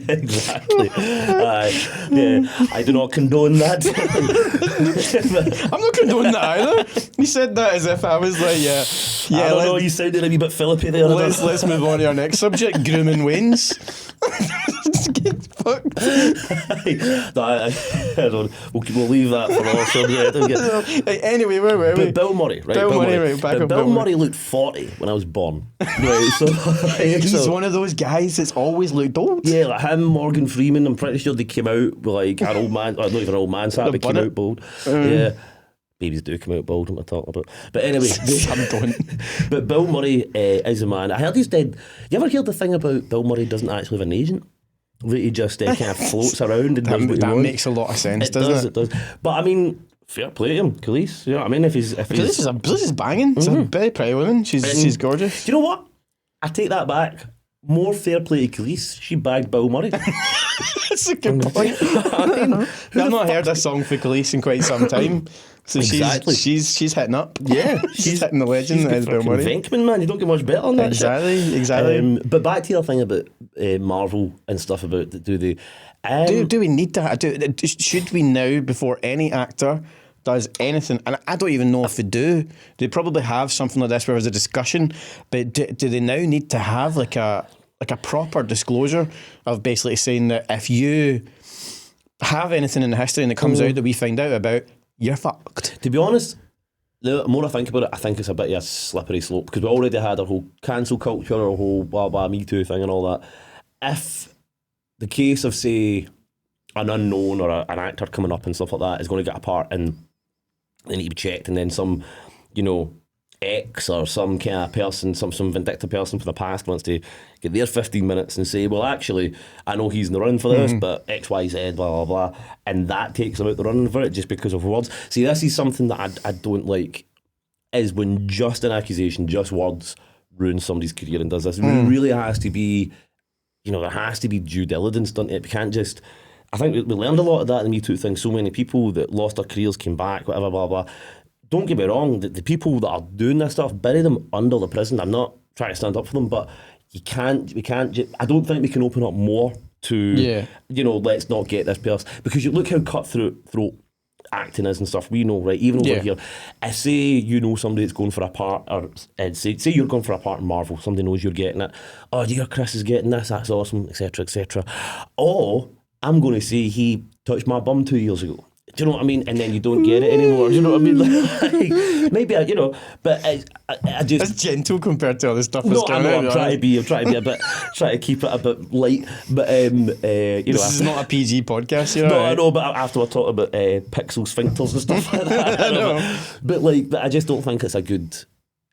Exactly. I do not condone that. I'm not condoning that either. You said that as if I was like, yeah. I don't know, you sounded a wee bit Philippy there. Let's move on to our next subject, grooming Waynes. Get fucked. I don't. We'll leave that for all subject. Anyway, where were we? But Bill Murray, right? Bill Murray looked 40 when I was born. Right, so he's one of those guys that's always looked old. Yeah, like him, Morgan Freeman. I'm pretty sure they came out with like an old man. Not even an old man's hat, but came out bald. Yeah. Babies do come out bald, what I'm talking about. But anyway, some don't. But Bill Murray is a man. I heard he's dead. You ever heard the thing about Bill Murray doesn't actually have an agent? That he just kind of floats around and does what he wants. That makes a lot of sense, doesn't it? It does. But I mean, fair play to him, Khalees. You know what I mean? Khalees is banging. It's a very pretty woman. She's gorgeous. Do you know what? I take that back. More fair play to Khalees. She bagged Bill Murray. That's a good point. I've not heard a song for Khalees in quite some time. So exactly. she's hitting up. Yeah, she's hitting the legend as Bill Murray. Venkman, man, you don't get much better on that. Exactly. But back to your thing about Marvel and stuff about do they? Do we need to? Should we now, before any actor does anything, and I don't even know if they do. They probably have something like this where there's a discussion, but do they now need to have like a proper disclosure of basically saying that if you have anything in the history and it comes out that we find out about, you're fucked. To be honest, the more I think about it, I think it's a bit of a slippery slope because we already had a whole cancel culture, a whole blah blah Me Too thing and all that. If the case of, say, an unknown or an actor coming up and stuff like that is going to get a part and they need to be checked, and then some, you know, ex or some kind of person, some vindictive person from the past wants to get their 15 minutes and say, well, actually, I know he's in the running for this, but X, Y, Z, blah, blah, blah, and that takes him out the running for it just because of words. See, this is something that I don't like, is when just an accusation, just words, ruins somebody's career and does this. It really has to be, you know, there has to be due diligence done to it. We can't just... I think we learned a lot of that in the Me Too thing. So many people that lost their careers came back, whatever, blah, blah. Don't get me wrong, the people that are doing this stuff, bury them under the prison. I'm not trying to stand up for them, but we can't. I don't think we can open up more to, let's not get this person, because you look how cutthroat acting is and stuff. We know, right? Even over here, I say you know somebody that's going for a part, or say you're going for a part in Marvel. Somebody knows you're getting it. Oh, dear, Chris is getting this. That's awesome, etc., etc. Or I'm going to say he touched my bum 2 years ago. Do you know what I mean? And then you don't get it anymore. Do you know what I mean? Like, maybe but I just, it's gentle compared to other stuff. No, I know. I'm trying to be a bit, trying to keep it a bit light. But this is not a PG podcast. No, I know. But after I talk about pixel sphincters and stuff like that, I know. But I just don't think it's a good.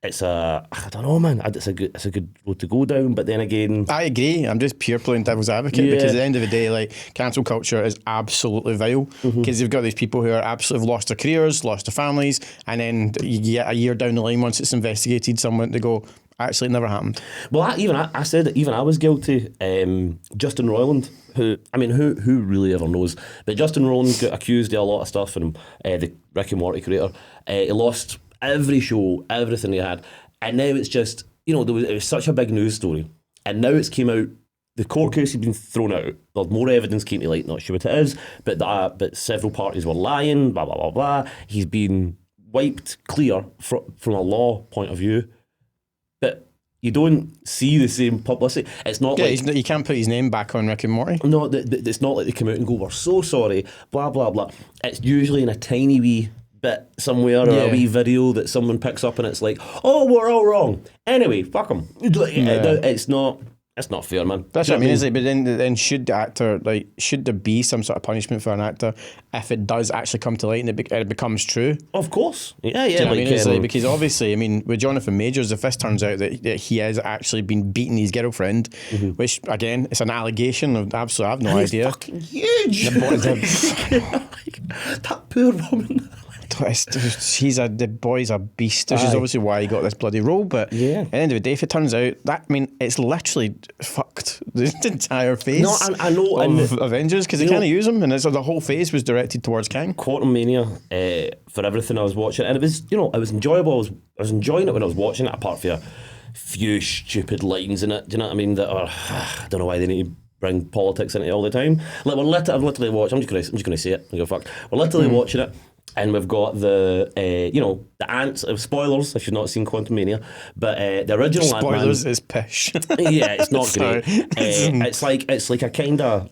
I don't know, man. It's a good road to go down. But then again, I agree. I'm just pure playing devil's advocate because at the end of the day, like, cancel culture is absolutely vile because you've got these people who are absolutely lost their careers, lost their families, and then you get a year down the line, once it's investigated, someone to go, actually, it never happened. Well, I said that even I was guilty. Justin Roiland, who really ever knows? But Justin Roiland got accused of a lot of stuff, and the Rick and Morty creator, he lost every show, everything he had, and now it's just, it was such a big news story, and now it's came out, the court case has been thrown out, there's more evidence came to light, not sure what it is, but several parties were lying, blah, blah, blah, blah. He's been wiped clear from a law point of view, but you don't see the same publicity. It's not like... you can't put his name back on Rick and Morty. No, it's not like they come out and go, we're so sorry, blah, blah, blah. It's usually in a tiny wee bit somewhere, or a wee video that someone picks up, and it's like, oh, we're all wrong. Anyway, fuck them. It's not fair, man. That's what I mean. Is but then should the actor, should there be some sort of punishment for an actor if it does actually come to light and it becomes true? Of course. Yeah. Do you know what I mean? Because obviously, with Jonathan Majors, if this turns out that he has actually been beating his girlfriend, which again, it's an allegation of absolutely, I have no idea. It's fucking huge. That poor woman. The boy's a beast, which is obviously why he got this bloody role. But at the end of the day, if it turns out that, it's literally fucked the entire phase. No, I know of Avengers, because they can't use him, and so the whole phase was directed towards Kang. Quantumania, for everything I was watching, and it was, it was enjoyable. I was enjoying it when I was watching it, apart from a few stupid lines in it. Do you know what I mean? That are, I don't know why they need to bring politics into it all the time. Like, I've literally watched. I'm just gonna say it. I go fuck. We're literally watching it. And we've got the ants. Spoilers if you've not seen Quantumania, but the original spoilers Ant-Man, is pish. Yeah, it's not great. It's like a kind of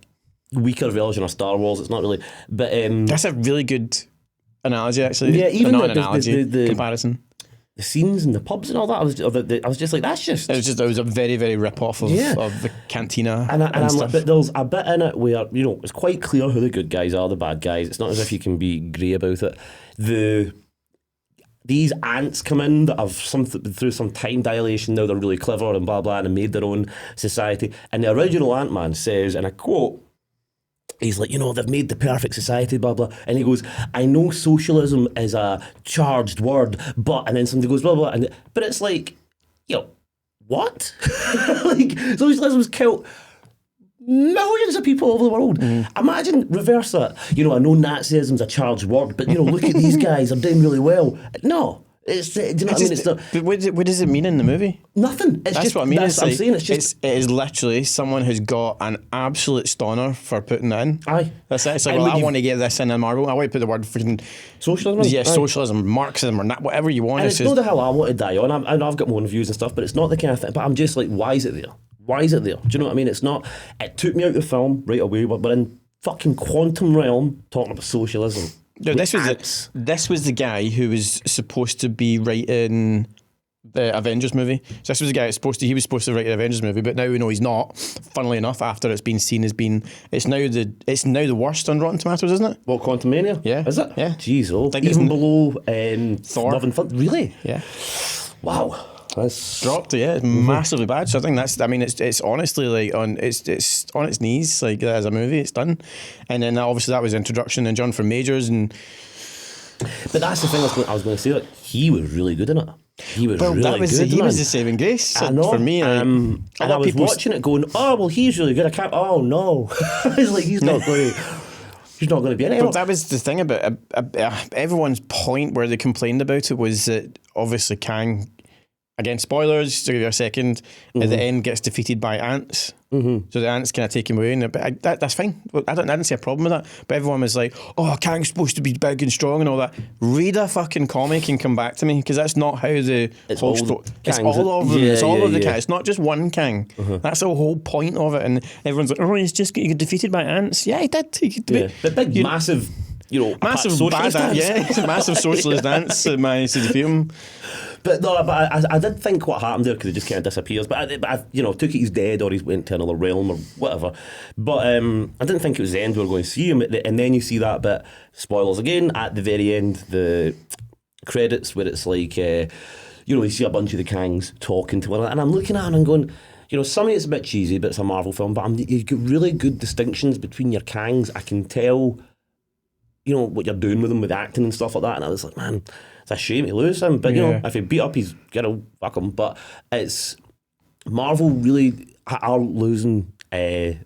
weaker version of Star Wars. It's not really, but that's a really good analogy, actually. Yeah, even the comparison. The scenes in the pubs and all that, I was just like, that's just... It was a very, very rip-off of the cantina and I'm stuff. like, but there's a bit in it where, it's quite clear who the good guys are, the bad guys. It's not as if you can be grey about it. These ants come in that have through some time dilation, now they're really clever and blah, blah, and have made their own society. And the original Ant-Man says, in a quote, he's like, they've made the perfect society, blah, blah. And he goes, I know socialism is a charged word, but... And then somebody goes, blah, blah. But it's like, what? Socialism's killed millions of people over the world. Imagine, reverse that. I know Nazism's a charged word, but, look at these guys, they're doing really well. No. Do you know what I mean? It's not, but what does it mean in the movie? Nothing. That's what I mean. I'm saying it's just... It is literally someone who's got an absolute stoner for putting it in. Aye. That's it. It's like, I want to get this in Marvel. I want to put the word freaking... Socialism? Yeah, socialism, Marxism, or whatever you want. And it's not the hell I want to die on. I've got my own views and stuff, but it's not the kind of thing. But I'm just like, why is it there? Why is it there? Do you know what I mean? It's not... It took me out of the film right away. We're in fucking quantum realm talking about socialism. No, this was the guy who was supposed to be writing the Avengers movie. So this was the guy he was supposed to write an Avengers movie, but now we know he's not. Funnily enough, after it's been seen as being, it's now the worst on Rotten Tomatoes, isn't it? What, Quantumania? Yeah. Is it? Yeah. Jeez, even below Thor. Love and Thunder. Really? Yeah. Wow. That's dropped, it's massively bad. So I think it's honestly like it's on its knees, like as a movie, it's done. And then obviously that was introduction and Jonathan Majors But that's the thing I was going to say, like, he was really good in it. He was really good. He was the saving grace. I know. For me. And I was watching it going, oh well, he's really good. I can't. Oh no, it's like he's not going to. He's not going to be in it. But that was the thing about everyone's point where they complained about it was that obviously Kang again, spoilers, to give you a second, at the end gets defeated by ants. So the ants kind of take him away, and that's fine. I didn't see a problem with that. But everyone was like, "Oh, Kang's supposed to be big and strong and all that." Read a fucking comic and come back to me, because that's not how the whole story. It's all of them. It's all of the Kang. It's not just one Kang. That's the whole point of it. And everyone's like, "Oh, he's just getting defeated by ants." Yeah, he did. The big, massive. Massive socialist dance. Massive socialist dance managed to defeat him. But no, I did think what happened there, because it just kind of disappears. But I took it he's dead, or he's went to another realm or whatever. But I didn't think it was the end we were going to see him. And then you see that bit, spoilers again, at the very end, the credits where it's like, you see a bunch of the Kangs talking to one another. And I'm looking at it and I'm going, some of it's a bit cheesy, but it's a Marvel film. But you've got really good distinctions between your Kangs. I can tell, what you're doing with them with acting and stuff like that. And I was like, man, it's a shame to lose him. But, if he beat up his girl, fuck him. But it's Marvel really are losing the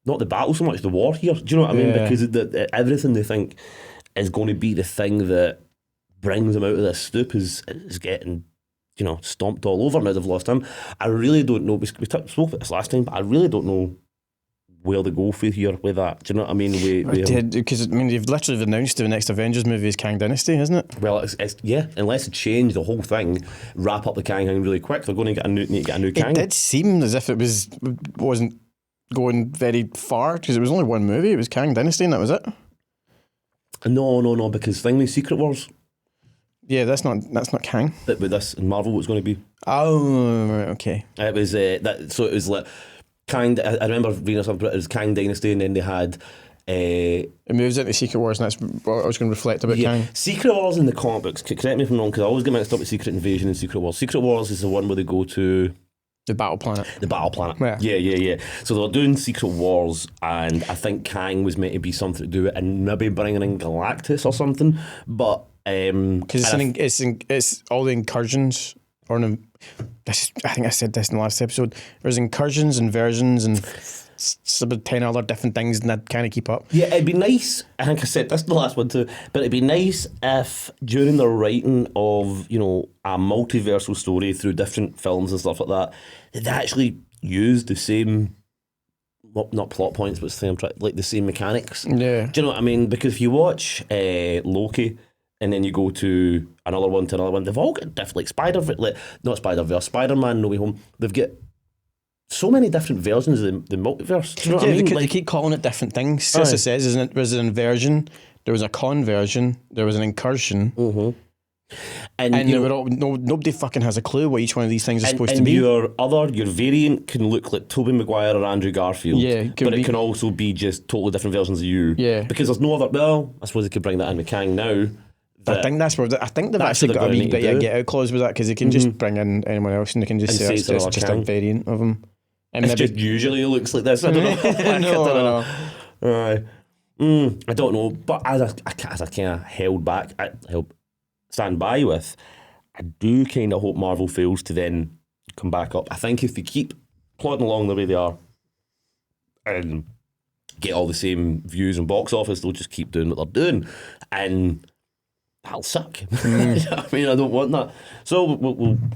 not the battle so much, the war here. Do you know what I mean? Because everything they think is going to be the thing that brings them out of this stoop is getting, stomped all over. Now they've lost him. I really don't know. We spoke about this last time, but I really don't know where they go through here with that. Do you know what I mean? Because you've literally announced the next Avengers movie is Kang Dynasty, isn't it? Well, it's unless they change the whole thing, wrap up the Kang thing really quick, they're going to need to get a new Kang. It did seem as if it wasn't going very far, because it was only one movie. It was Kang Dynasty, and that was it. No, because thing with Secret Wars. Yeah, that's not Kang. That with this in Marvel, it's going to be. Oh, right, okay. It was that. So it was like. Kang, I remember reading something. It was Kang Dynasty, and then they had. It moves into Secret Wars, and that's what I was going to reflect about Kang. Secret Wars in the comic books. Correct me if I'm wrong, because I always get mixed up with Secret Invasion and Secret Wars. Secret Wars is the one where they go to the Battle Planet. The Battle Planet. Yeah. So they were doing Secret Wars, and I think Kang was meant to be something to do with it, and maybe bringing in Galactus or something. But because it's all the incursions. I think I said this in the last episode. There's incursions and versions and about 10 other different things, and I'd kind of keep up. Yeah, it'd be nice. I think I said this in the last one too. But it'd be nice if during the writing of a multiversal story through different films and stuff like that, they actually used the same. Not plot points, but the same mechanics. Yeah. Do you know what I mean? Because if you watch Loki. And then you go to another one, they've all got different, Spider-Man, No Way Home. They've got so many different versions of the multiverse. Do you know what I mean? They keep calling it different things. Sissa says, isn't it? There's an inversion, there was a conversion, there was an incursion. And they were all, nobody fucking has a clue what each one of these things is supposed to be. Your variant can look like Tobey Maguire or Andrew Garfield. Yeah, but it can also be just totally different versions of you. Yeah. Because there's no other, well, I suppose they could bring that in with Kang now. I think they've actually got a wee bit of a get out clause with that, because they can just bring in anyone else and they can just say it's just a variant of them. And it's just usually looks like this. I don't know. I don't know. But as I kind of held back, stand by with, I do kind of hope Marvel fails to then come back up. I think if they keep plodding along the way they are and get all the same views and box office, they'll just keep doing what they're doing. And that'll suck. I mean, I don't want that. So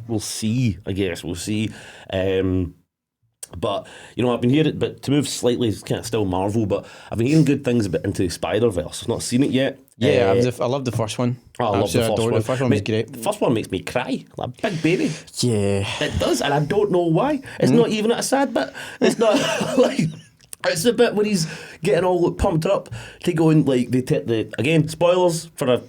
we'll see. I guess we'll see. But I've been hearing, but to move slightly, it's kind of still Marvel. But I've been hearing good things about Into the Spider-Verse. I've not seen it yet. Yeah, I love the first one. I love the first one. The first one was great. The first one makes me cry like a big baby. Yeah, it does, and I don't know why. It's not even at a sad bit. It's not like. It's the bit when he's getting all pumped up to go in, like, again, spoilers for a,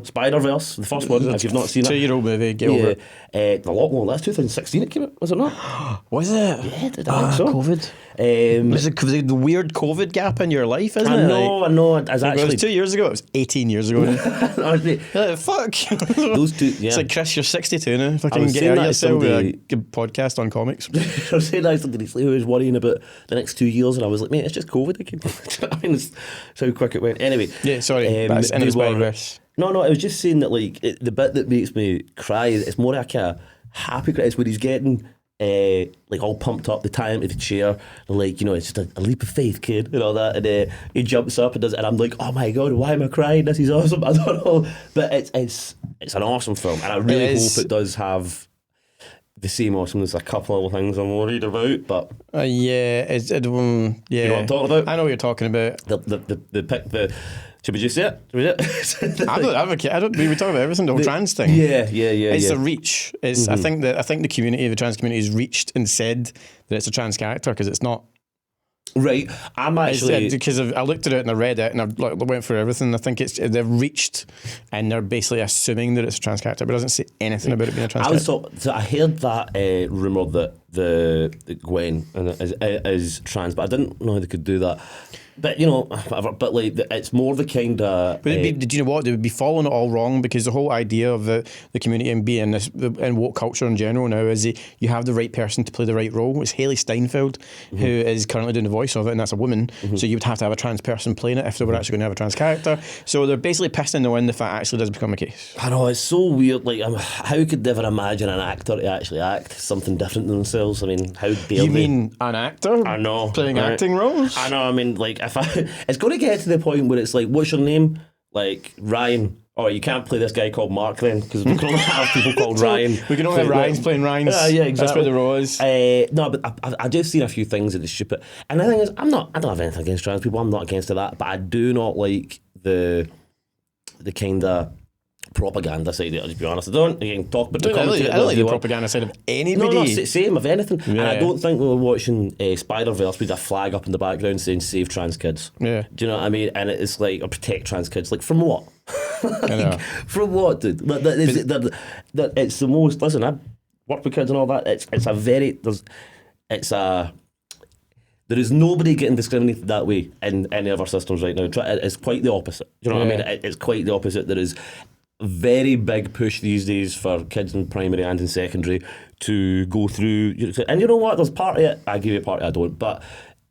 Spider-Verse, the first one, if you've not seen it. 2-year-old movie, get over it. A lot more, that's 2016 it came out, was it not? Was it? Yeah, did I think so. COVID. Was it the weird COVID gap in your life, isn't it? I know. It was 2 years ago, it was 18 years ago. Fuck. Those two, yeah. It's like, Chris, you're 62 now. Fucking get out of yourself with a good podcast on comics. I was saying that somebody who was worrying about the next 2 years, and I was like, mate, it's just COVID again. I mean, it's how quick it went. Anyway. Yeah, sorry. But it's in the Spider-Verse. No, I was just saying that, like, the bit that makes me cry, it's more like a happy cry. It's when he's getting like all pumped up, the tie him to the chair, like, it's just a leap of faith, kid, and all that, and he jumps up and does it, and I'm like, oh my god, why am I crying? This is awesome. I don't know, but it's It's an awesome film, and I really It is. hope it does have the same awesomeness. A couple of things I'm worried about, but yeah, yeah. you know what I'm talking about. I know what you're talking about. The should we just say it? Should we say it? I don't. We talk about everything. The whole trans thing. Yeah. It's a reach. It's. I think the community, the trans community, has reached and said that it's a trans character because it's not. Right, I'm actually because I looked at it and I read it and I went through everything. I think they've reached and they're basically assuming that it's a trans character, but it doesn't say anything about it being a trans character. So I heard that rumour that the Gwen is trans, but I didn't know how they could do that. But you know, but like it's more the kind of. But do you know what? They would be following it all wrong because the whole idea of the community and being this and woke culture in general now is that you have the right person to play the right role. It's Hayley Steinfeld who is currently doing the voice of it, and that's a woman. So you would have to have a trans person playing it if they were actually going to have a trans character. So they're basically pissing in the wind if that actually does become a case. I know, it's so weird. Like, how could they ever imagine an actor to actually act something different than themselves? I mean, how dare they? You mean an actor? I know, playing right? acting roles. I know. I mean, like, it's going to get to the point where it's like, what's your name? Like Ryan. Oh, you can't play this guy called Mark then because we can only have people called Ryan. We can only have Ryans playing Ryans. Yeah, exactly. That's what the role is. No, but I just seen a few things that are stupid. And the thing is, I don't have anything against trans people. I'm not against that, but I do not like the kind of propaganda side of it, to be honest. I don't. You can talk about the I don't commentary. like the propaganda side of anybody. No, same of anything. Yeah. And I don't think we were watching Spider-Verse with a flag up in the background saying "Save trans kids." Yeah. Do you know what I mean? And it's like, or protect trans kids. Like, from what? I know. From what, dude? It's the most. Listen, I work with kids and all that. There is nobody getting discriminated that way in any of our systems right now. It's quite the opposite. Do you know what I mean? It's quite the opposite. There is very big push these days for kids in primary and in secondary to go through. And you know what? There's part of it. I give you a part of it. I don't. But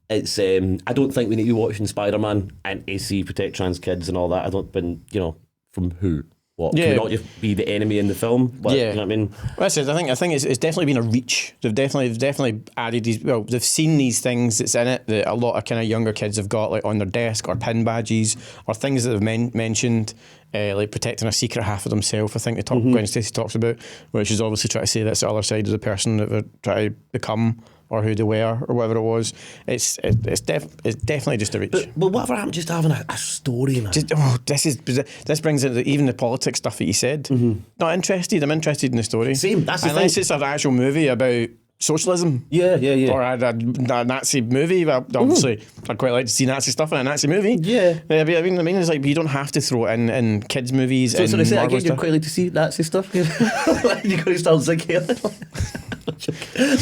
it's. I don't think we need to be watching Spider-Man and AC protect trans kids and all that. I don't. But you know, from who? What? Yeah. Can we not just be the enemy in the film? What, Yeah. You know what I mean? Well, I think it's definitely been a reach. They've definitely added these. Well, they've seen these things that's in it that a lot of kind of younger kids have got, like on their desk or pin badges or things that they've mentioned, like protecting a secret half of themselves. I think they talk. Gwen Stacy talks about, which is obviously trying to say that's the other side of the person that they're trying to become or who they were or whatever it was. It's definitely just a reach. But whatever happened just having a story, man? This brings in even the politics stuff that you said. Not interested. I'm interested in the story. Same. That's the unless thing. it's an actual movie about socialism. Yeah. Or a Nazi movie. Well, obviously, I'd quite like to see Nazi stuff in a Nazi movie. Yeah. I mean, it's like you don't have to throw it in kids' movies. So I say Marvel again, you'd stuff. quite like to see Nazi stuff. You're going to start sick here.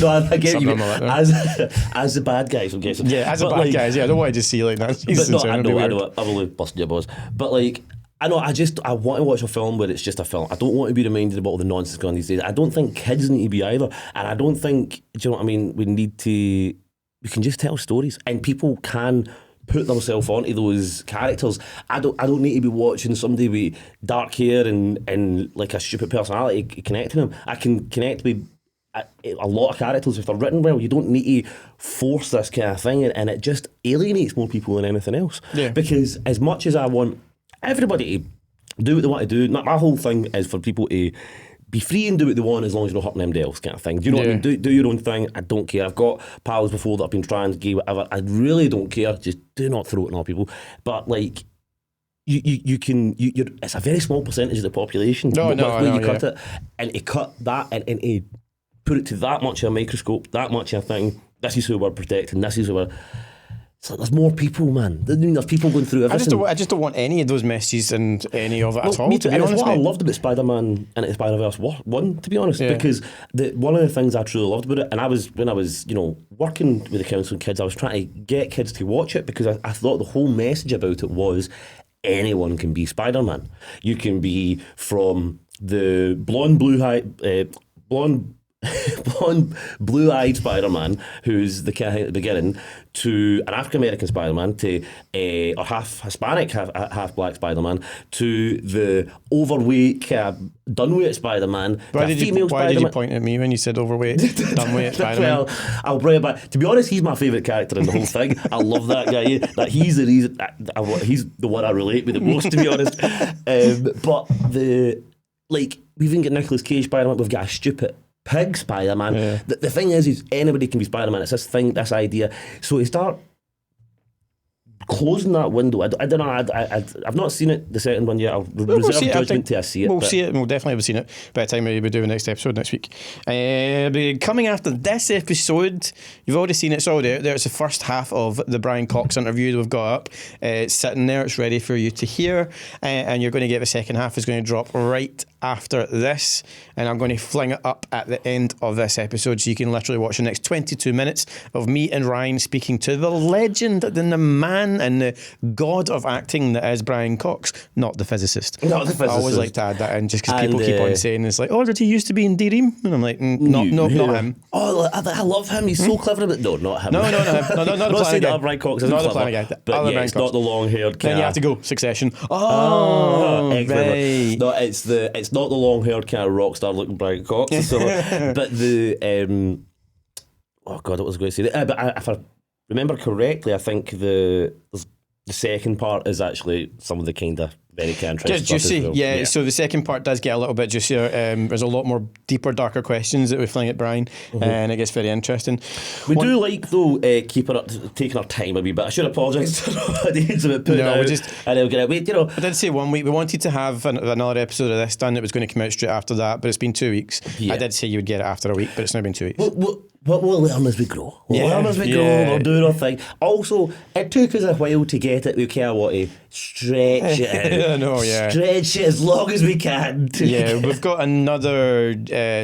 No, I get you. As the bad guys, I'm guessing. Yeah, as a bad guys. Yeah, I don't want to just see like Nazis. But no, I know. I'm only busting your balls. But like, I know. I want to watch a film where it's just a film. I don't want to be reminded about all the nonsense going on these days. I don't think kids need to be either, and I don't think. Do you know what I mean? We can just tell stories, and people can put themselves onto those characters. I don't need to be watching somebody with dark hair and like a stupid personality connecting them. I can connect with a lot of characters if they're written well. You don't need to force this kind of thing, and it just alienates more people than anything else. Yeah. Because as much as I want everybody to do what they want to do, my whole thing is for people to be free and do what they want as long as you're not hurting anybody else, kind of thing. Do you know what I mean? Do your own thing. I don't care. I've got pals before that have been trans, gay, whatever. I really don't care. Just do not throw it on all people. But like, you're it's a very small percentage of the population. You cut it, and to cut that and to put it to that much of a microscope, that much of a thing. This is who we're protecting. This is who we're. So there's more people, man. There's people going through everything. I just don't want any of those messages and any of it at all. Me too. To be and honest, it's what I mate. loved about Spider-Man and the Spider-Verse 1, to be honest, Yeah. because one of the things I truly loved about it, and when I was working with the council and kids, I was trying to get kids to watch it because I thought the whole message about it was anyone can be Spider-Man. You can be from the blonde, blue-eyed Spider-Man, who's the guy at the beginning, to an African-American Spider-Man, to a half Hispanic, half black Spider-Man, to the overweight, done-weight Spider-Man, Why to a did female you Spider-Man. point at me when you said overweight, dumb-weight Spider-Man? Well, I'll bring it back. To be honest, he's my favourite character in the whole thing. I love that guy. That he's the reason. He's the one I relate with the most, to be honest. But like, we've even got Nicolas Cage Spider-Man, we've got a stupid pig Spider-Man. Yeah. The thing is anybody can be Spider-Man. It's this idea. So you start closing that window. I don't know. I've not seen it, the second one yet. I'll reserve judgment till I see it. We'll see it, and we'll definitely have seen it by the time we do the next episode next week. Coming after this episode, you've already seen it. It's already out there. It's the first half of the Brian Cox interview that we've got up. It's sitting there. It's ready for you to hear, and you're going to get the second half. It's going to drop right after this, and I'm going to fling it up at the end of this episode, so you can literally watch the next 22 minutes of me and Ryan speaking to the legend, the man, and the god of acting that is Brian Cox, not the physicist. Not the physicist. I always like to add that in, just because people keep on saying it's like, oh, did he used to be in Dream? And I'm like, not him. Oh, I love him. He's so clever. But no, not him. No, not the planning guy. Brian Cox isn't not clever, the planning guy. but yeah, it's not the long-haired. Then you have to go Succession. Oh, right. No, it's not the long-haired kind of rock star looking Brian Cox. So, but the oh god, what was I going to say? But if I remember correctly, I think the second part is actually some of the kind of very kind of just juicy, well. Yeah. So the second part does get a little bit juicier. There's a lot more deeper, darker questions that we fling at Brian, and it gets very interesting. We do like though taking our time a wee bit. I should apologise to the audience about putting it out. And they'll get wait. I did say 1 week. We wanted to have another episode of this done. It was going to come out straight after that, but it's been 2 weeks. Yeah. I did say you would get it after a week, but it's now been 2 weeks. We'll learn as we grow. We'll do our thing. Also, it took us a while to get it. We kind of want to stretch it out. Stretch it as long as we can. We've got another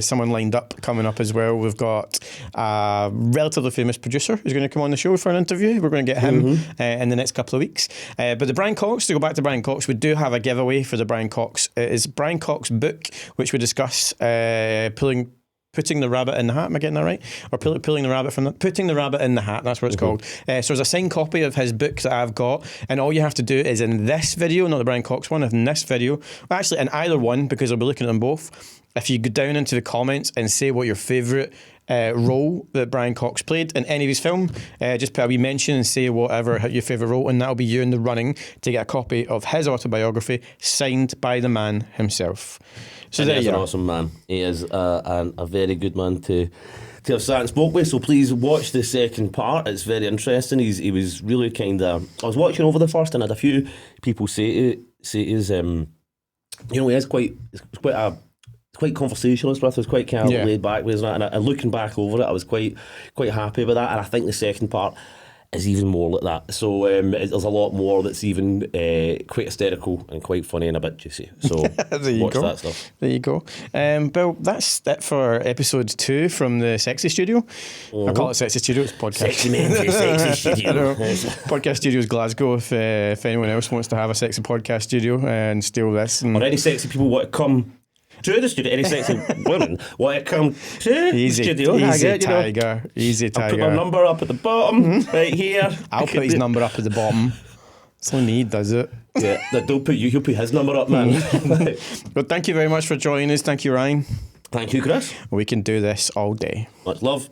someone lined up coming up as well. We've got a relatively famous producer who's going to come on the show for an interview. We're going to get him in the next couple of weeks. But the Brian Cox, to go back to Brian Cox, we do have a giveaway for the Brian Cox. It is Brian Cox book, which we discuss putting the rabbit in the hat. Am I getting that right? Or pulling the rabbit from putting the rabbit in the hat. That's what it's called. So there's a signed copy of his book that I've got, and all you have to do is in this video, not the Brian Cox one, in this video, actually in either one, because I'll be looking at them both. If you go down into the comments and say what your favourite role that Brian Cox played in any of his film, just put a wee mention and say whatever your favourite role, and that'll be you in the running to get a copy of his autobiography signed by the man himself. So and he's an awesome man. He is a very good man to have sat and spoke with. So please watch the second part. It's very interesting. He was really kind of. I was watching over the first, and I had a few people say his he is quite conversationalist with. I was quite kind of laid back with that, and looking back over it, I was quite happy with that. And I think the second part is even more like that. So there's a lot more that's even quite hysterical and quite funny and a bit juicy. So watch that stuff. There you go. Well, that's it for episode 2 from the Sexy Studio. I call it Sexy Studio. It's podcast. Sexy man, Sexy Studio. Podcast Studios Glasgow. If anyone else wants to have a sexy podcast studio and steal this, or any sexy people want to come to the studio, any sexy women want to come to the studio. Easy, Tiger. Easy, Tiger. I'll put my number up at the bottom, right here. I'll put his number up at the bottom. It's only me, does it? Yeah, don't put you. He'll put his number up, man. Well, thank you very much for joining us. Thank you, Ryan. Thank you, Chris. We can do this all day. Much love.